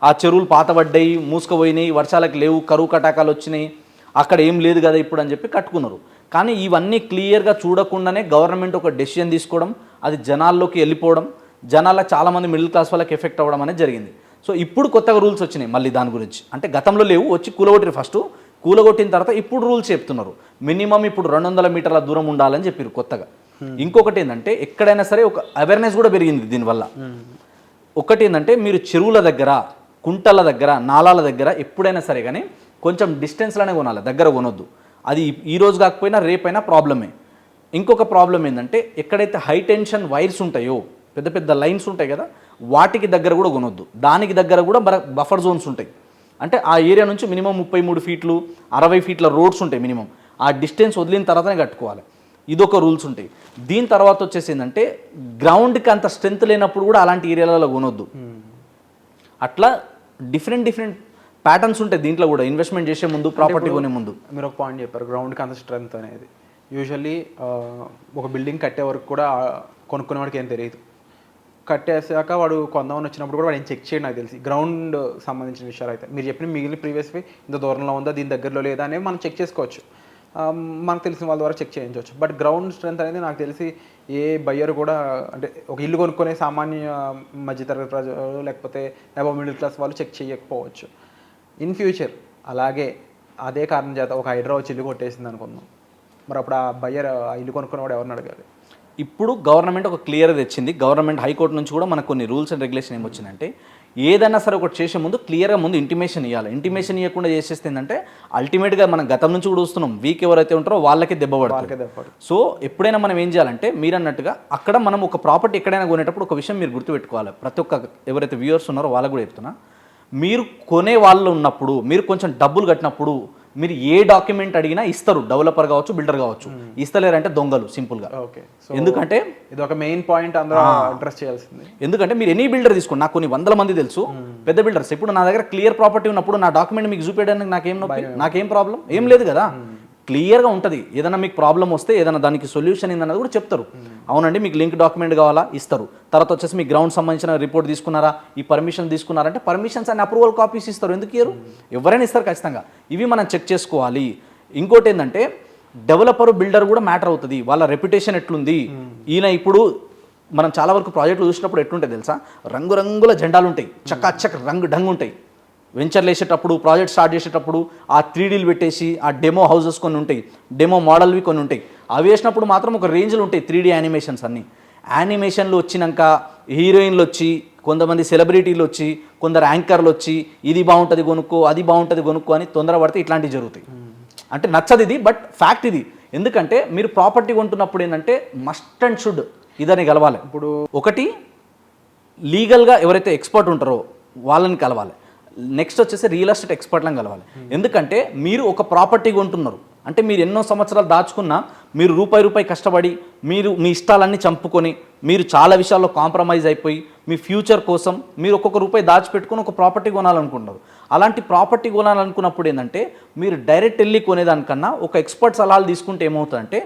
ఆ చెరువులు పాతబడ్డాయి, మూసుకుపోయినాయి, వర్షాలకు లేవు, కరువు కటాకాలు వచ్చినాయి, అక్కడ ఏం లేదు కదా ఇప్పుడు అని చెప్పి కట్టుకున్నారు. కానీ ఇవన్నీ క్లియర్గా చూడకుండానే గవర్నమెంట్ ఒక డెసిషన్ తీసుకోవడం, అది జనాల్లోకి వెళ్ళిపోవడం, జనాల చాలామంది మిడిల్ క్లాస్ వాళ్ళకి ఎఫెక్ట్ అవ్వడం అనేది జరిగింది. సో ఇప్పుడు కొత్తగా రూల్స్ వచ్చినాయి మళ్ళీ దాని గురించి. అంటే గతంలో లేవు, వచ్చి కూలగొట్టిరు. ఫస్ట్ కూలగొట్టిన తర్వాత ఇప్పుడు రూల్స్ చెప్తున్నారు. మినిమం ఇప్పుడు 200 మీటర్ల దూరం ఉండాలని చెప్పారు కొత్తగా. ఇంకొకటి ఏంటంటే ఎక్కడైనా సరే ఒక అవేర్నెస్ కూడా పెరిగింది దీనివల్ల. ఒకటి ఏంటంటే మీరు చెరువుల దగ్గర, కుంటల దగ్గర, నాలాల దగ్గర ఎప్పుడైనా సరే కానీ కొంచెం డిస్టెన్స్లోనే కొనాలి, దగ్గర కొనొద్దు. అది ఈ రోజు కాకపోయినా రేపైనా ప్రాబ్లమే. ఇంకొక ప్రాబ్లం ఏంటంటే ఎక్కడైతే హై టెన్షన్ వైర్స్ ఉంటాయో, పెద్ద పెద్ద లైన్స్ ఉంటాయి కదా, వాటికి దగ్గర కూడా కొనొద్దు. దానికి దగ్గర కూడా బఫర్ జోన్స్ ఉంటాయి. అంటే ఆ ఏరియా నుంచి మినిమం 33 ఫీట్లు 60 ఫీట్ల రోడ్స్ ఉంటాయి మినిమం. ఆ డిస్టెన్స్ వదిలిన తర్వాతనే కట్టుకోవాలి. ఇదొక రూల్స్ ఉంటాయి. దీని తర్వాత వచ్చేసి ఏంటంటే గ్రౌండ్కి అంత స్ట్రెంత్ లేనప్పుడు కూడా అలాంటి ఏరియాలలో కొనొద్దు. అట్లా డిఫరెంట్ ప్యాటర్న్స్ ఉంటాయి దీంట్లో కూడా. ఇన్వెస్ట్మెంట్ చేసే ముందు, ప్రాపర్టీ కొనే ముందు. మీరు ఒక పాయింట్ చెప్పారు, గ్రౌండ్కి అంత స్ట్రెంత్ అనేది. యూజువల్లీ ఒక బిల్డింగ్ కట్టే వరకు కూడా కొనుక్కునేవాడికి ఏం తెలియదు. కట్టేసాక వాడు కొందామని వచ్చినప్పుడు కూడా వాడు ఏం చెక్ చేయడం నాకు తెలిసి గ్రౌండ్ సంబంధించిన విషయాలు అయితే. మీరు చెప్పిన మిగిలిన ప్రీవియస్వి ఇంత దూరంలో ఉందా, దీని దగ్గరలో లేదా అనేవి మనం చెక్ చేసుకోవచ్చు, మనకు తెలిసిన వాళ్ళ ద్వారా చెక్ చేయించవచ్చు. బట్ గ్రౌండ్ స్ట్రెంత్ అనేది నాకు తెలిసి ఏ బయ్యర్ కూడా, అంటే ఒక ఇల్లు కొనుక్కునే సామాన్య మధ్యతరగతి ప్రజలు లేకపోతే అబవ్ మిడిల్ క్లాస్ వాళ్ళు చెక్ చేయకపోవచ్చు. ఇన్ ఫ్యూచర్ అలాగే అదే కారణం చేత ఒక హైడ్రా వచ్చి ఇల్లు కొట్టేసింది అనుకుందాం, మరి అప్పుడు ఆ బయ్యర్ ఆ ఇల్లు కొనుక్కునేవాడు ఎవరిని అడగాలి? ఇప్పుడు గవర్నమెంట్ ఒక క్లియర్ తెచ్చింది. గవర్నమెంట్ హైకోర్టు నుంచి కూడా మనకు కొన్ని రూల్స్ అండ్ రెగ్యులేషన్ ఏమొచ్చిందంటే ఏదైనా సరే ఒకటి చేసే ముందు క్లియర్గా ముందు ఇంటిమేషన్ ఇవ్వాలి. ఇంటిమేషన్ ఇవ్వకుండా చేసేస్తే ఏంటంటే అల్టిమేట్గా మనం గతం నుంచి కూడా చూస్తున్నాం, వీక్ ఎవరైతే ఉంటారో వాళ్ళకి దెబ్బ పడుతుంది. సో ఎప్పుడైనా మనం ఏం చేయాలంటే మీరు అన్నట్టుగా అక్కడ మనం ఒక ప్రాపర్టీ ఎక్కడైనా కొనేటప్పుడు ఒక విషయం మీరు గుర్తుపెట్టుకోవాలి. ప్రతి ఒక్క ఎవరైతే వ్యూవర్స్ ఉన్నారో వాళ్ళకు కూడా చెప్తున్నా, మీరు కొనే వాళ్ళు ఉన్నప్పుడు, మీరు కొంచెం డబ్బులు కట్టినప్పుడు మీరు ఏ డాక్యుమెంట్ అడిగినా ఇస్తారు. డెవలపర్ కావచ్చు, బిల్డర్ కావచ్చు. ఇస్తలేరంటే దొంగలు సింపుల్గా. ఎందుకంటే ఇది ఒక మెయిన్ పాయింట్ అందరూ అడ్రస్ చేయాల్సింది. ఎందుకంటే మీరు ఎనీ బిల్డర్ తీసుకోండి, నాకు కొన్ని 100 మంది తెలుసు పెద్ద బిల్డర్స్. ఇప్పుడు నా దగ్గర క్లియర్ ప్రాపర్టీ ఉన్నప్పుడు నా డాక్యుమెంట్ మీకు చూపించడానికి నాకేం ప్రాబ్లం ఏం లేదు కదా. క్లియర్గా ఉంటుంది. ఏదైనా మీకు ప్రాబ్లం వస్తే ఏదైనా దానికి సొల్యూషన్ ఏందన్నది కూడా చెప్తారు. అవునండి మీకు లింక్ డాక్యుమెంట్ కావాలా, ఇస్తారు. తర్వాత వచ్చేసి మీ గ్రౌండ్ సంబంధించిన రిపోర్ట్ తీసుకున్నారా, ఈ పర్మిషన్ తీసుకున్నారంటే పర్మిషన్స్ అండ్ అప్రూవల్ కాపీస్ ఇస్తారు. ఎందుకు ఇయ్యరు? ఎవరైనా ఇస్తారు ఖచ్చితంగా. ఇవి మనం చెక్ చేసుకోవాలి. ఇంకోటి ఏంటంటే డెవలపర్ బిల్డర్ కూడా మ్యాటర్ అవుతుంది. వాళ్ళ రెప్యుటేషన్ ఎట్లుంది. ఈయన ఇప్పుడు మనం చాలా వరకు ప్రాజెక్టులు చూసినప్పుడు ఎట్లుంటాయి తెలుసా, రంగురంగుల జెండాలు ఉంటాయి, చక్కాచక్ డంగు ఉంటాయి. వెంచర్లు వేసేటప్పుడు, ప్రాజెక్ట్ స్టార్ట్ చేసేటప్పుడు ఆ 3Dలు పెట్టేసి ఆ డెమో హౌసెస్ కొన్ని ఉంటాయి, డెమో మోడల్వి కొన్ని ఉంటాయి. అవి వేసినప్పుడు మాత్రం ఒక రేంజ్లో ఉంటాయి 3D యానిమేషన్స్ అన్నీ. యానిమేషన్లు వచ్చినాక హీరోయిన్లు వచ్చి, కొంతమంది సెలబ్రిటీలు వచ్చి, కొందరు యాంకర్లు వచ్చి ఇది బాగుంటుంది కొనుక్కో, అది బాగుంటుంది కొనుక్కో అని తొందరపడితే ఇట్లాంటివి జరుగుతాయి. అంటే నచ్చదు ఇది, బట్ ఫ్యాక్ట్ ఇది. ఎందుకంటే మీరు ప్రాపర్టీ కొంటున్నప్పుడు ఏంటంటే మస్ట్ అండ్ షుడ్ ఇదని కలవాలి. ఇప్పుడు ఒకటి లీగల్గా ఎవరైతే ఎక్స్పర్ట్ ఉంటారో వాళ్ళని కలవాలి. నెక్స్ట్ వచ్చేసి రియల్ ఎస్టేట్ ఎక్స్పర్ట్లను కలవాలి. ఎందుకంటే మీరు ఒక ప్రాపర్టీ కొంటున్నారు అంటే మీరు ఎన్నో సంవత్సరాలు దాచుకున్నా, మీరు రూపాయి కష్టపడి మీరు మీ ఇష్టాలన్నీ చంపుకొని మీరు చాలా విషయాల్లో కాంప్రమైజ్ అయిపోయి మీ ఫ్యూచర్ కోసం మీరు ఒక్కొక్క రూపాయి దాచిపెట్టుకుని ఒక ప్రాపర్టీ కొనాలనుకుంటున్నారు. అలాంటి ప్రాపర్టీ కొనాలనుకున్నప్పుడు ఏంటంటే మీరు డైరెక్ట్ వెళ్ళి కొనేదానికన్నా ఒక ఎక్స్పర్ట్ సలహాలు తీసుకుంటే ఏమవుతుందంటే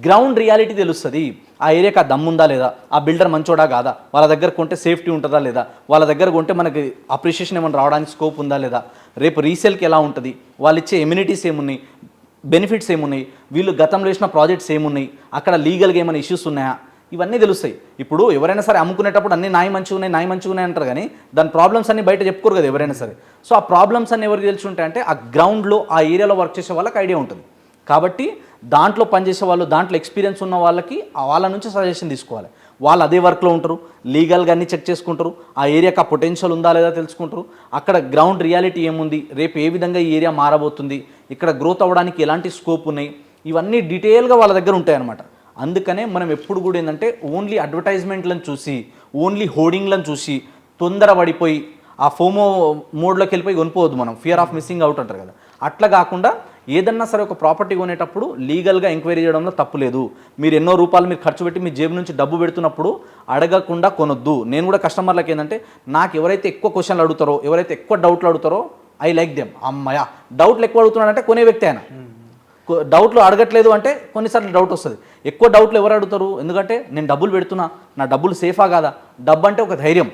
గ్రౌండ్ రియాలిటీ తెలుస్తుంది. ఆ ఏరియాకి ఆ దమ్ముందా లేదా, ఆ బిల్డర్ మంచోడా కాదా, వాళ్ళ దగ్గర కొంటే సేఫ్టీ ఉంటుందా లేదా, వాళ్ళ దగ్గర కొంటే మనకి అప్రిషియేషన్ ఏమైనా రావడానికి స్కోప్ ఉందా లేదా, రేపు రీసేల్కి ఎలా ఉంటుంది, వాళ్ళు ఇచ్చే ఎమ్యూనిటీస్ ఏమున్నాయి, బెనిఫిట్స్ ఏమున్నాయి, వీళ్ళు గతంలో వేసిన ప్రాజెక్ట్స్ ఏమున్నాయి, అక్కడ లీగల్గా ఏమైనా ఇష్యూస్ ఉన్నాయా, ఇవన్నీ తెలుస్తాయి. ఇప్పుడు ఎవరైనా సరే అమ్ముకునేటప్పుడు అన్నీ నాయి మంచిగా ఉన్నాయి అంటారు, కానీ దాని ప్రాబ్లమ్స్ అన్నీ బయట చెప్పుకోరు కదా ఎవరైనా సరే. సో ఆ ప్రాబ్లమ్స్ అన్నీ ఎవరికి తెలిసి ఉంటాయంటే ఆ గ్రౌండ్లో ఆ ఏరియాలో వర్క్ చేసే వాళ్ళకి ఐడియా ఉంటుంది. కాబట్టి దాంట్లో పనిచేసే వాళ్ళు, దాంట్లో ఎక్స్పీరియన్స్ ఉన్న వాళ్ళకి వాళ్ళ నుంచి సజెషన్ తీసుకోవాలి. వాళ్ళు అదే వర్క్లో ఉంటారు, లీగల్గా అన్నీ చెక్ చేసుకుంటారు, ఆ ఏరియాకి ఆ పొటెన్షియల్ ఉందా లేదా తెలుసుకుంటారు, అక్కడ గ్రౌండ్ రియాలిటీ ఏముంది, రేపు ఏ విధంగా ఈ ఏరియా మారబోతుంది, ఇక్కడ గ్రోత్ అవ్వడానికి ఎలాంటి స్కోప్ ఉన్నాయి, ఇవన్నీ డీటెయిల్గా వాళ్ళ దగ్గర ఉంటాయన్నమాట. అందుకనే మనం ఎప్పుడు కూడా ఏంటంటే ఓన్లీ అడ్వర్టైజ్మెంట్లను చూసి, ఓన్లీ హోర్డింగ్లను చూసి తొందరపడిపోయి ఆ ఫోమో మోడ్లోకి వెళ్ళిపోయి కొనిపోవద్దు మనం. ఫియర్ ఆఫ్ మిస్సింగ్ అవుట్ అంటారు కదా, అట్లా కాకుండా ఏదన్నా సరే ఒక ప్రాపర్టీ కొనేటప్పుడు లీగల్గా ఎంక్వైరీ చేయడంలో తప్పు లేదు. మీరు ఎన్నో రూపాయలు మీరు ఖర్చు పెట్టి మీ జేబు నుంచి డబ్బు పెడుతున్నప్పుడు అడగకుండా కొనొద్దు. నేను కూడా కస్టమర్లకు ఏంటంటే నాకు ఎవరైతే ఎక్కువ క్వశ్చన్లు అడుగుతారో, ఎవరైతే ఎక్కువ డౌట్లు అడుగుతారో ఐ లైక్ దెమ్. అమ్మయ్య డౌట్లు ఎక్కువ అడుగుతున్నాడంటే కొనే వ్యక్తి ఆయన. డౌట్లు అడగట్లేదు అంటే కొన్నిసార్లు డౌట్ వస్తుంది. ఎక్కువ డౌట్లు ఎవరు అడుగుతారు, ఎందుకంటే నేను డబ్బులు పెడుతున్నా, నా డబ్బులు సేఫా కాదా, డబ్బు అంటే ఒక ధైర్యం.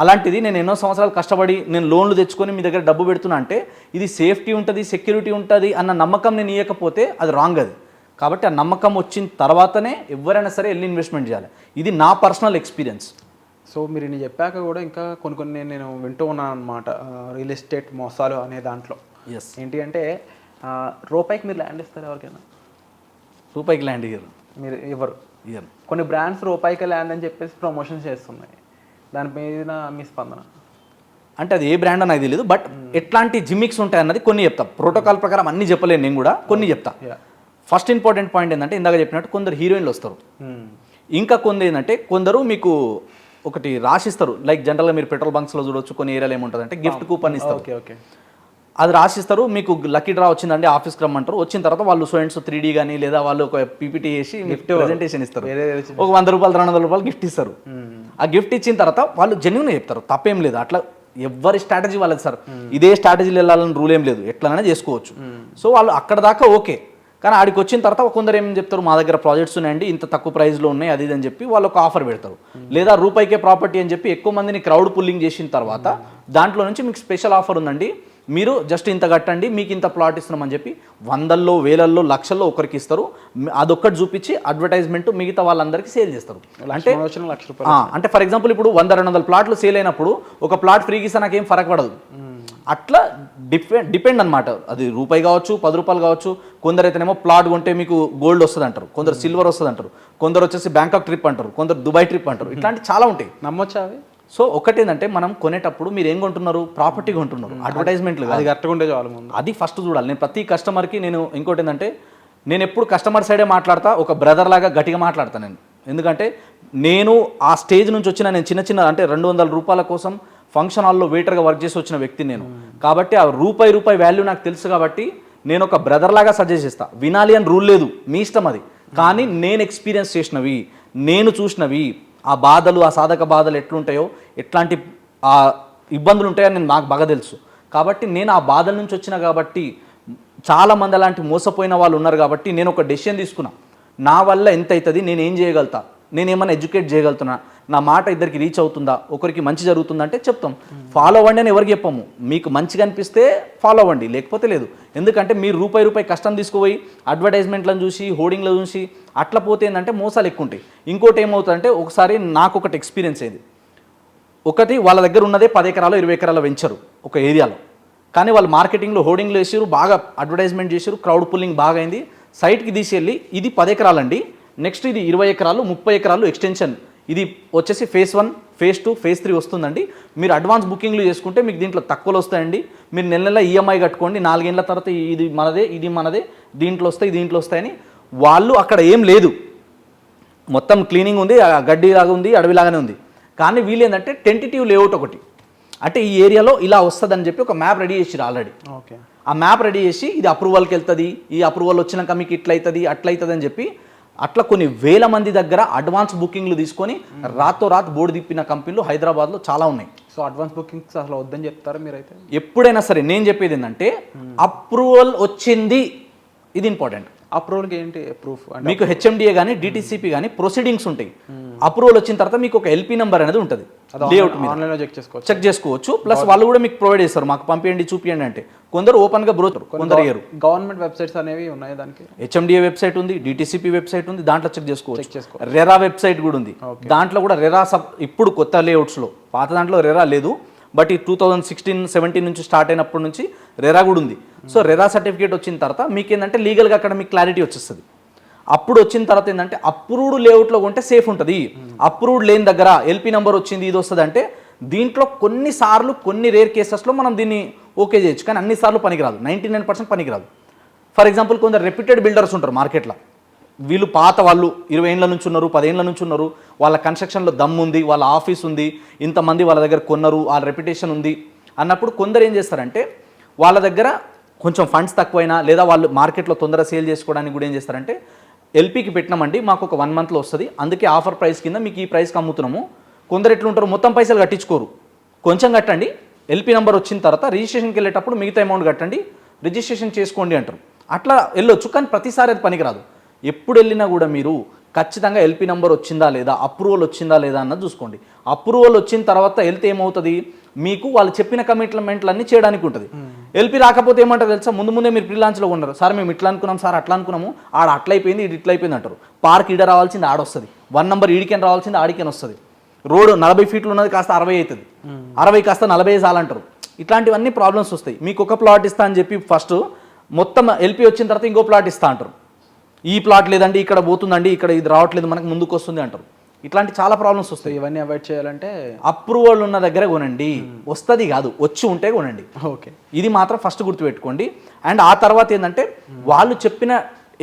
అలాంటిది నేను ఎన్నో సంవత్సరాలు కష్టపడి నేను లోన్లు తెచ్చుకొని మీ దగ్గర డబ్బు పెడుతున్నా అంటే ఇది సేఫ్టీ ఉంటుంది, సెక్యూరిటీ ఉంటుంది అన్న నమ్మకం నేను ఇవ్వకపోతే అది రాంగ్. అది కాబట్టి ఆ నమ్మకం వచ్చిన తర్వాతనే ఎవరైనా సరే వెళ్ళి ఇన్వెస్ట్మెంట్ చేయాలి. ఇది నా పర్సనల్ ఎక్స్పీరియన్స్. సో మీరు ఇన్ని చెప్పాక కూడా ఇంకా కొన్ని నేను వింటూ ఉన్నాను అనమాట రియల్ ఎస్టేట్ మోసాలు అనే దాంట్లో. ఎస్. ఏంటి అంటే రూపాయికి మీరు ల్యాండ్ ఇస్తారు ఎవరికైనా? రూపాయికి ల్యాండ్ ఇయ్యరు. మీరు ఇవ్వరు. ఇయ్యరు. కొన్ని బ్రాండ్స్ రూపాయికి ల్యాండ్ అని చెప్పేసి ప్రమోషన్స్ చేస్తున్నాయి. దాని మీద మీ స్పందన? అంటే అది ఏ బ్రాండ్ నాకు తెలియదు, బట్ ఎట్లాంటి జిమ్మిక్స్ ఉంటాయి అన్నది కొన్ని చెప్తా. ప్రోటోకాల్ ప్రకారం అన్ని చెప్పలేను నేను కూడా, కొన్ని చెప్తా. ఫస్ట్ ఇంపార్టెంట్ పాయింట్ ఏంటంటే ఇందాక చెప్పినట్టు కొందరు హీరోయిన్లు వస్తారు, ఇంకా కొందరు ఏంటంటే కొందరు మీకు ఒకటి రాసిస్తారు. లైక్ జనరల్గా మీరు పెట్రోల్ బంక్స్లో చూడొచ్చు, కొన్ని ఏరియాలో ఏముంటుంది అంటే గిఫ్ట్ కూపన్ ఇస్తారు. ఓకే. అది రాసిస్తారు, మీకు లక్కీ డ్రా వచ్చిందండి ఆఫీస్కి రమ్మంటారు. వచ్చిన తర్వాత వాళ్ళు సో అండ్ సో 3D కానీ లేదా వాళ్ళు ఒక పీపీటీ చేసి గిఫ్ట్ ప్రెజెంటేషన్ ఇస్తారు. ఒక 100 రూపాయలు 200 రూపాయలు గిఫ్ట్ ఇస్తారు. ఆ గిఫ్ట్ ఇచ్చిన తర్వాత వాళ్ళు జెన్యూన్గా చెప్తారు, తప్పేం లేదు. అట్లా ఎవరి స్ట్రాటజీ వాళ్ళది సార్, ఇదే స్ట్రాటజీలు వెళ్ళాలని రూల్ ఏం లేదు, ఎట్లనైనా చేసుకోవచ్చు. సో వాళ్ళు అక్కడ దాకా ఓకే. కానీ ఆడికి వచ్చిన తర్వాత కొందరు ఏం చెప్తారు, మా దగ్గర ప్రాజెక్ట్స్ ఉన్నాయండి, ఇంత తక్కువ ప్రైస్లో ఉన్నాయి అది ఇది అని చెప్పి వాళ్ళు ఒక ఆఫర్ పెడతారు. లేదా రూపాయికే ప్రాపర్టీ అని చెప్పి ఎక్కువ మందిని క్రౌడ్ పుల్లింగ్ చేసిన తర్వాత దాంట్లో నుంచి మీకు స్పెషల్ ఆఫర్ ఉందండి, మీరు జస్ట్ ఇంత కట్టండి మీకు ఇంత ప్లాట్ ఇస్తున్నామని చెప్పి 100,000, 1,000,000, లక్షల్లో ఒకరికి ఇస్తారు. అదొక్కటి చూపించి అడ్వర్టైజ్మెంట్ మిగతా వాళ్ళందరికీ సేల్ చేస్తారు. అంటే ఫర్ ఎగ్జాంపుల్ ఇప్పుడు 100-200 ప్లాట్లు సేల్ అయినప్పుడు ఒక ప్లాట్ ఫ్రీకి ఇస్తే నాకేం ఫరక్ పడదు. అట్లా డిపెండ్ అనమాట. అది రూపాయి కావచ్చు, 10 రూపాయలు కావచ్చు. కొందరు అయితేనేమో ప్లాట్ కొంటే మీకు గోల్డ్ వస్తుంది అంటారు, కొందరు సిల్వర్ వస్తుంది అంటారు, కొందరు వచ్చేసి బ్యాంకాక్ ట్రిప్ అంటారు, కొందరు దుబాయ్ ట్రిప్ అంటారు. ఇట్లాంటి చాలా ఉంటాయి. నమ్మొచ్చా అవి? సో ఒకటి ఏంటంటే మనం కొనేటప్పుడు మీరు ఏం కొంటున్నారు, ప్రాపర్టీ కొంటున్నారు, అడ్వర్టైజ్మెంట్లు అది కరెక్ట్గా చాలు ముందు అది ఫస్ట్ చూడాలి. నేను ప్రతి కస్టమర్కి నేను ఇంకోటి ఏంటంటే నేను ఎప్పుడు కస్టమర్ సైడే మాట్లాడతా, ఒక బ్రదర్ లాగా గట్టిగా మాట్లాడతాను నేను. ఎందుకంటే నేను ఆ స్టేజ్ నుంచి వచ్చిన నేను చిన్న అంటే 200 రూపాయల కోసం ఫంక్షన్ హాల్లో వెయిటర్గా వర్క్ చేసి వచ్చిన వ్యక్తిని నేను. కాబట్టి ఆ రూపాయి వాల్యూ నాకు తెలుసు. కాబట్టి నేను ఒక బ్రదర్ లాగా సజెస్ట్ చేస్తా. వినాలి అని రూల్ లేదు, మీ ఇష్టం అది. కానీ నేను ఎక్స్పీరియన్స్ చేసినవి, నేను చూసినవి, ఆ బాధలు, ఆ సాధక బాధలు ఎట్లుంటాయో, ఎట్లాంటి ఆ ఇబ్బందులు ఉంటాయో నేను నాకు బాగా తెలుసు. కాబట్టి నేను ఆ బాధల నుంచి వచ్చిన కాబట్టి చాలామంది అలాంటి మోసపోయిన వాళ్ళు ఉన్నారు. కాబట్టి నేను ఒక డెసిషన్ తీసుకున్నా, నా వల్ల ఎంత అవుతుంది, నేను ఏం చేయగలుగుతా, నేను ఏమైనా ఎడ్యుకేట్ చేయగలుగుతున్నా, నా మాట ఇద్దరికి రీచ్ అవుతుందా, ఒకరికి మంచి జరుగుతుందంటే చెప్తాం. ఫాలో అవ్వండి అని ఎవరికి చెప్పము. మీకు మంచిగా అనిపిస్తే ఫాలో అవ్వండి, లేకపోతే లేదు. ఎందుకంటే మీరు రూపాయి కష్టం తీసుకుపోయి అడ్వర్టైజ్మెంట్లను చూసి, హోర్డింగ్లో చూసి అట్లా పోతే ఏంటంటే మోసాలు ఎక్కువ ఉంటాయి. ఇంకోటి ఏమవుతుందంటే ఒకసారి నాకు ఒకటి ఎక్స్పీరియన్స్ అయింది. ఒకటి వాళ్ళ దగ్గర ఉన్నదే 10 ఎకరాలు 20 ఎకరాల వెంచరు ఒక ఏరియాలో. కానీ వాళ్ళు మార్కెటింగ్లో హోర్డింగ్లో వేసారు, బాగా అడ్వర్టైజ్మెంట్ చేసారు, క్రౌడ్ పుల్లింగ్ బాగా అయింది. సైట్కి తీసేళ్ళి ఇది 10 ఎకరాలండి, నెక్స్ట్ ఇది 20 ఎకరాలు 30 ఎకరాలు ఎక్స్టెన్షన్, ఇది వచ్చేసి phase 1, phase 2, phase 3 వస్తుందండి. మీరు అడ్వాన్స్ బుకింగ్లు చేసుకుంటే మీకు దీంట్లో తక్కువలు వస్తాయండి. మీరు నెల ఈఎంఐ కట్టుకోండి, 4 ఏళ్ళ తర్వాత ఇది మనదే, దీంట్లో వస్తాయని. వాళ్ళు అక్కడ ఏం లేదు, మొత్తం క్లీనింగ్ ఉంది, గడ్డిలాగా ఉంది, అడవిలాగానే ఉంది. కానీ వీళ్ళు ఏంటంటే టెంటేటివ్ లేఅవుట్ ఒకటి, అంటే ఈ ఏరియాలో ఇలా వస్తుందని చెప్పి ఒక మ్యాప్ రెడీ చేసిరు ఆల్రెడీ. ఓకే. ఆ మ్యాప్ రెడీ చేసి ఇది అప్రూవల్కి వెళ్తుంది, ఈ అప్రూవల్ వచ్చినాక మీకు ఇట్లయితుంది అట్లయితుంది అని చెప్పి అట్లా కొన్ని వేల మంది దగ్గర అడ్వాన్స్ బుకింగ్లు తీసుకొని రాత్తో రాత్ బోర్డు తిప్పిన కంపెనీలు హైదరాబాద్లో చాలా ఉన్నాయి. సో అడ్వాన్స్ బుకింగ్స్ అసలు వద్దని చెప్తారా మీరైతే? ఎప్పుడైనా సరే నేను చెప్పేది ఏంటంటే అప్రూవల్ వచ్చింది, ఇది ఇంపార్టెంట్. అప్రూవల్కి ఏంటి ప్రూఫ్? మీకు హెచ్ఎండిఏ కానీ డిటిసిపి కానీ ప్రొసీడింగ్స్ ఉంటాయి. అప్రూవల్ వచ్చిన తర్వాత మీకు ఒక ఎల్పీ నెంబర్ అనేది ఉంటుంది, లేఅవుట్ ఆన్లైన్లో చెక్ చేసుకోవచ్చు. ప్లస్ వాళ్ళు కూడా మీకు ప్రొవైడ్ చేస్తారు, మాకు పంపించండి చూపించండి అంటే. కొందరు ఓపెన్గా బ్రోచర్, కొందరు అయ్యారు. గవర్నమెంట్ వెబ్సైట్స్ అనేవి ఉన్నాయి దానికి. హెచ్ఎండిఏ వెబ్సైట్ ఉంది, డిటిసిపి వెబ్సైట్ ఉంది, దాంట్లో చెక్ చేసుకోవచ్చు. రెరా వెబ్సైట్ కూడా ఉంది, దాంట్లో కూడా రెరా ఇప్పుడు కొత్త లేఅవుట్స్లో, పాత దాంట్లో రెరా లేదు, బట్ ఈ 2016-17 నుంచి స్టార్ట్ అయినప్పటి నుంచి రెరా కూడా ఉంది. సో రెరా సర్టిఫికేట్ వచ్చిన తర్వాత మీకు ఏంటంటే లీగల్గా అక్కడ మీకు క్లారిటీ వచ్చేస్తుంది. అప్పుడు వచ్చిన తర్వాత ఏంటంటే అప్రూవ్డ్ లేఅవుట్లో కొంటే సేఫ్ ఉంటుంది. అప్రూవ్డ్ లేని దగ్గర ఎల్పీ నెంబర్ వచ్చింది ఇది వస్తుంది అంటే దీంట్లో కొన్నిసార్లు కొన్ని రేర్ కేసెస్లో మనం దీన్ని ఓకే చేయొచ్చు, కానీ అన్నిసార్లు పనికిరాదు, 99% పనికిరాదు. ఫర్ ఎగ్జాంపుల్ కొందరు రెప్యూటెడ్ బిల్డర్స్ ఉంటారు మార్కెట్లో, వీళ్ళు పాత వాళ్ళు 20 ఏళ్ళ నుంచి ఉన్నారు, 10 ఏళ్ళ నుంచి ఉన్నారు, వాళ్ళ కన్స్ట్రక్షన్లో దమ్ ఉంది, వాళ్ళ ఆఫీస్ ఉంది, ఇంతమంది వాళ్ళ దగ్గర కొన్నారు, వాళ్ళ రెప్యుటేషన్ ఉంది అన్నప్పుడు కొందరు ఏం చేస్తారంటే వాళ్ళ దగ్గర కొంచెం ఫండ్స్ తక్కువైనా లేదా వాళ్ళు మార్కెట్లో తొందరగా సేల్ చేసుకోవడానికి కూడా ఏం చేస్తారంటే ఎల్పీకి పెట్టినామండి మాకు ఒక 1 మంత్లో వస్తుంది, అందుకే ఆఫర్ ప్రైస్ కింద మీకు ఈ ప్రైస్కి అమ్ముతున్నాము. కొందరు ఎట్లుంటారు, మొత్తం పైసలు కట్టించుకోరు, కొంచెం కట్టండి, ఎల్పీ నెంబర్ వచ్చిన తర్వాత రిజిస్ట్రేషన్కి వెళ్ళేటప్పుడు మిగతా అమౌంట్ కట్టండి, రిజిస్ట్రేషన్ చేసుకోండి అంటారు. అట్లా వెళ్ళొచ్చు, కానీ ప్రతిసారి అది పనికిరాదు. ఎప్పుడు వెళ్ళినా కూడా మీరు ఖచ్చితంగా ఎల్పీ నెంబర్ వచ్చిందా లేదా, అప్రూవల్ వచ్చిందా లేదా అన్నది చూసుకోండి. అప్రూవల్ వచ్చిన తర్వాత వెళ్తే ఏమవుతుంది, మీకు వాళ్ళు చెప్పిన కమిట్మెంట్లన్నీ చేయడానికి ఉంటుంది. ఎల్పీ రాకపోతే ఏమంటారు తెలుసా, ముందే మీరు ప్రీ లాంచ్లో ఉన్నారు, సార్ మేము ఇట్లా అనుకున్నాం సార్ అట్లా అనుకున్నాము, ఆడ అట్లా అయిపోయింది ఇది ఇట్లా అయిపోయింది అంటారు. పార్క్ ఈడ రావాల్సింది ఆడొస్తుంది, 1 నెంబర్ ఈడికెన్ రావాల్సింది ఆడికెన్ వస్తుంది, రోడ్ 40 ఫీట్లు ఉన్నది కాస్త 60 అవుతుంది, 60 కాస్త 40 చాలంటారు. ఇట్లాంటివన్నీ ప్రాబ్లమ్స్ వస్తాయి. మీకు ఒక ప్లాట్ ఇస్తా అని చెప్పి ఫస్ట్ మొత్తం ఎల్పీ వచ్చిన తర్వాత ఇంకో ప్లాట్ ఇస్తా అంటారు, ఈ ప్లాట్ లేదండి ఇక్కడ పోతుందండి, ఇక్కడ ఇది రావట్లేదు మనకు ముందుకు వస్తుంది అంటారు. ఇట్లాంటి చాలా ప్రాబ్లమ్స్ వస్తాయి. ఇవన్నీ అవాయిడ్ చేయాలంటే అప్రూవల్ ఉన్న దగ్గర కొనండి, వస్తుంది కాదు వచ్చి ఉంటే కొనండి. ఓకే, ఇది మాత్రం ఫస్ట్ గుర్తుపెట్టుకోండి. అండ్ ఆ తర్వాత ఏంటంటే వాళ్ళు చెప్పిన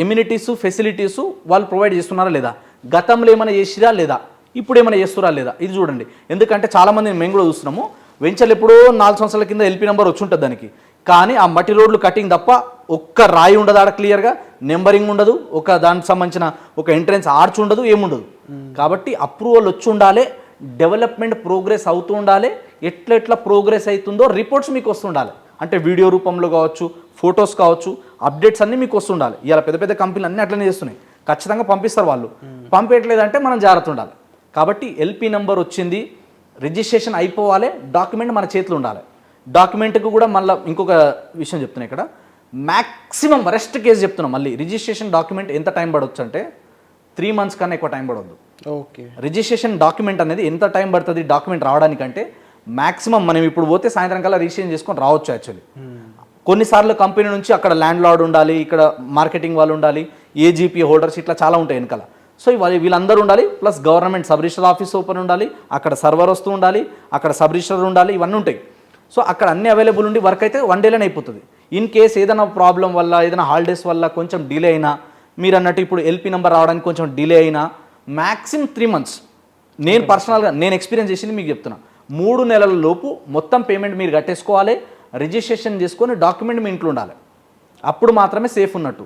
ఎమ్యూనిటీస్ ఫెసిలిటీస్ వాళ్ళు ప్రొవైడ్ చేస్తున్నారా లేదా, గతంలో ఏమైనా చేసిరా లేదా, ఇప్పుడు ఏమైనా చేస్తురా లేదా, ఇది చూడండి. ఎందుకంటే చాలామంది మేము కూడా చూస్తున్నాము, వెంచర్లు ఎప్పుడో 4 సంవత్సరాల కింద ఎల్పీ నెంబర్ వచ్చి ఉంటుంది దానికి, కానీ ఆ మట్టి రోడ్లు కటింగ్ తప్ప ఒక్క రాయి ఉండదు ఆడ, క్లియర్గా నెంబరింగ్ ఉండదు, ఒక దానికి సంబంధించిన ఒక ఎంట్రెన్స్ ఆర్చ్ ఉండదు, ఏముండదు. కాబట్టి అప్రూవల్ వచ్చి ఉండాలి, డెవలప్మెంట్ ప్రోగ్రెస్ అవుతూ ఉండాలి, ఎట్లా ప్రోగ్రెస్ అవుతుందో రిపోర్ట్స్ మీకు వస్తుండాలి. అంటే వీడియో రూపంలో కావచ్చు, ఫొటోస్ కావచ్చు, అప్డేట్స్ అన్నీ మీకు వస్తుండాలి. ఇలా పెద్ద పెద్ద కంపెనీలు అన్నీ అట్లనే చేస్తున్నాయి, ఖచ్చితంగా పంపిస్తారు వాళ్ళు. పంపేయట్లేదంటే మనం జాగ్రత్త ఉండాలి. కాబట్టి ఎల్పీ నెంబర్ వచ్చింది, రిజిస్ట్రేషన్ అయిపోవాలి, డాక్యుమెంట్ మన చేతిలో ఉండాలి. డాక్యుమెంట్కి కూడా మళ్ళీ ఇంకొక విషయం చెప్తున్నా ఇక్కడ, మ్యాక్సిమం వరెస్ట్ కేసు చెప్తున్నాం, మళ్ళీ రిజిస్ట్రేషన్ డాక్యుమెంట్ ఎంత టైం పడవచ్చు అంటే 3 months కన్నా ఎక్కువ టైం పడవద్దు. ఓకే, రిజిస్ట్రేషన్ డాక్యుమెంట్ అనేది ఎంత టైం పడుతుంది డాక్యుమెంట్ రావడానికంటే, మ్యాక్సిమం మనం ఇప్పుడు పోతే సాయంత్రం కల్లా రిజిస్ట్రేషన్ చేసుకొని రావచ్చు. యాక్చువల్లీ కొన్నిసార్లు కంపెనీ నుంచి అక్కడ ల్యాండ్ లార్డ్ ఉండాలి, ఇక్కడ మార్కెటింగ్ వాళ్ళు ఉండాలి, ఏజీపీ హోల్డర్స్ ఇట్లా చాలా ఉంటాయి వెనకాల. సో వీళ్ళందరూ ఉండాలి, plus government sub register office open ఉండాలి, అక్కడ సర్వర్ వస్తూ ఉండాలి, అక్కడ సబ్ రిజిస్టర్ ఉండాలి, ఇవన్నీ ఉంటాయి. సో అక్కడ అన్ని అవైలబుల్ ఉండి వర్క్ అయితే 1 dayలోనే అయిపోతుంది. ఇన్ కేస్ ఏదైనా ప్రాబ్లం వల్ల, ఏదైనా హాలిడేస్ వల్ల కొంచెం డిలే అయినా, మీరు అన్నట్టు ఇప్పుడు ఎల్పీ నెంబర్ రావడానికి కొంచెం డిలే అయినా, మ్యాక్సిమం 3 months. నేను పర్సనల్గా నేను ఎక్స్పీరియన్స్ చేసింది మీకు చెప్తున్నా, 3 నెలల లోపు మొత్తం పేమెంట్ మీరు కట్టేసుకోవాలి, రిజిస్ట్రేషన్ చేసుకొని డాక్యుమెంట్ మీ ఇంట్లో ఉండాలి, అప్పుడు మాత్రమే సేఫ్ ఉన్నట్టు.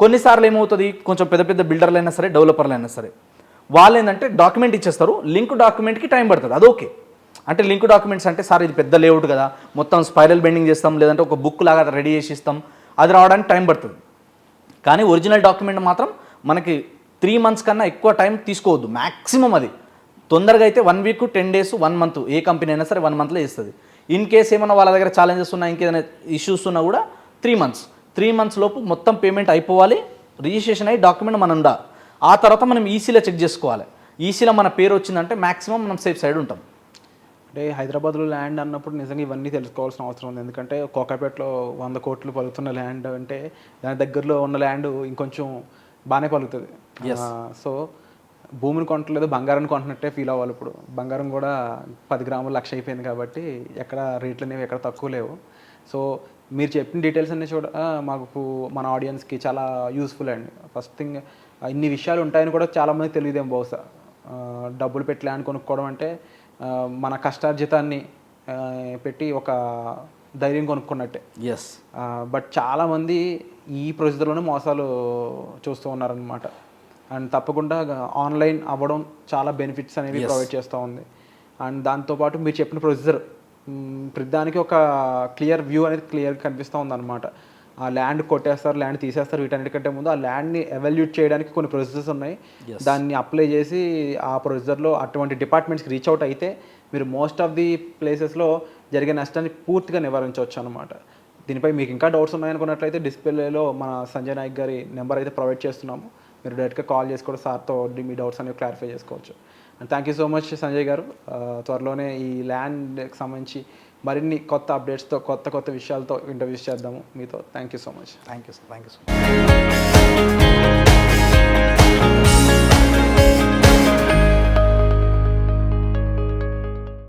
కొన్నిసార్లు ఏమవుతుంది, కొంచెం పెద్ద పెద్ద బిల్డర్లు అయినా సరే, డెవలపర్లు అయినా సరే, వాళ్ళు ఏంటంటే డాక్యుమెంట్ ఇచ్చేస్తారు, లింక్ డాక్యుమెంట్కి టైం పడుతుంది. అది ఓకే, అంటే లింక్ డాక్యుమెంట్స్ అంటే సార్ ఇది పెద్ద లేఅవుట్ కదా, మొత్తం స్పైరల్ బెండింగ్ చేస్తాం, లేదంటే ఒక బుక్ లాగా రెడీ చేసి ఇస్తాం, అది రావడానికి టైం పడుతుంది. కానీ ఒరిజినల్ డాక్యుమెంట్ మాత్రం మనకి 3 months కన్నా ఎక్కువ టైం తీసుకోవద్దు. మ్యాక్సిమం అది తొందరగా అయితే 1 week, 10 days, 1 month, ఏ కంపెనీ అయినా సరే 1 monthలో ఇస్తుంది. ఇన్ కేస్ ఏమైనా వాళ్ళ దగ్గర ఛాలెంజెస్ ఉన్నా, ఇంకేదైనా ఇష్యూస్ ఉన్నా కూడా 3 months. 3 months లోపు మొత్తం పేమెంట్ అయిపోవాలి, రిజిస్ట్రేషన్ అయ్యి డాక్యుమెంట్ మనం ఉండాలి. ఆ తర్వాత మనం ఈసీలో చెక్ చేసుకోవాలి. ఈసీలో మన పేరు వచ్చిందంటే మ్యాక్సిమం మనం సేఫ్ సైడ్ ఉంటాం. అంటే హైదరాబాద్లో ల్యాండ్ అన్నప్పుడు నిజంగా ఇవన్నీ తెలుసుకోవాల్సిన అవసరం ఉంది. ఎందుకంటే కోకాపేటలో 100 కోట్లు పలుకుతున్న ల్యాండ్ అంటే దాని దగ్గరలో ఉన్న ల్యాండ్ ఇంకొంచెం బాగానే పలుకుతుంది. సో భూమిని కొనట్లేదు, బంగారాన్ని కొంటున్నట్టే ఫీల్ అవ్వాలి. ఇప్పుడు బంగారం కూడా 10 గ్రాములు 1,00,000 అయిపోయింది కాబట్టి ఎక్కడ రేట్లు అనేవి ఎక్కడ తక్కువ లేవు. సో మీరు చెప్పిన డీటెయిల్స్ అన్నీ మాకు మన ఆడియన్స్కి చాలా యూస్ఫుల్ అండి. ఫస్ట్ థింగ్, ఇన్ని విషయాలు ఉంటాయని కూడా చాలామంది తెలియదేమో బహుశా. డబ్బులు పెట్టి ల్యాండ్ కొనుక్కోవడం అంటే మన కష్టార్జితాన్ని పెట్టి ఒక ధైర్యం కొనుక్కున్నట్టే. ఎస్, బట్ చాలామంది ఈ ప్రొసీజర్లోనే మోసాలు చూస్తూ ఉన్నారనమాట. అండ్ తప్పకుండా ఆన్లైన్ అవ్వడం చాలా బెనిఫిట్స్ అనేవి ప్రొవైడ్ చేస్తూ ఉంది. అండ్ దాంతోపాటు మీరు చెప్పిన ప్రొసీజర్ ప్రతిదానికి ఒక క్లియర్ వ్యూ అనేది క్లియర్గా కనిపిస్తూ ఉందన్నమాట. ఆ ల్యాండ్ కొట్టేస్తారు, ల్యాండ్ తీసేస్తారు, వీటన్నిటికంటే ముందు ఆ ల్యాండ్ని ఎవాల్యూట్ చేయడానికి కొన్ని ప్రొసీజర్స్ ఉన్నాయి. దాన్ని అప్లై చేసి ఆ ప్రొసీజర్లో అటువంటి డిపార్ట్మెంట్స్కి రీచ్ అవుట్ అయితే మీరు మోస్ట్ ఆఫ్ ది ప్లేసెస్లో జరిగే నష్టాన్ని పూర్తిగా నివారించవచ్చు అనమాట. దీనిపై మీకు ఇంకా డౌట్స్ ఉన్నాయనుకున్నట్లయితే డిస్ప్లేలో మన సంజయ్ నాయక్ గారి నెంబర్ అయితే ప్రొవైడ్ చేస్తున్నాము. మీరు డైరెక్ట్గా కాల్ చేసి కూడా సార్తో మీ డౌట్స్ అనేవి క్లారిఫై చేసుకోవచ్చు. And thank you so much Sanjay గారు. త్వరలోనే ఈ ల్యాండ్కి సంబంధించి మరిన్ని కొత్త అప్డేట్స్తో కొత్త విషయాలతో ఇంటర్వ్యూస్ చేద్దాము మీతో. Thank you so much. Thank you so much.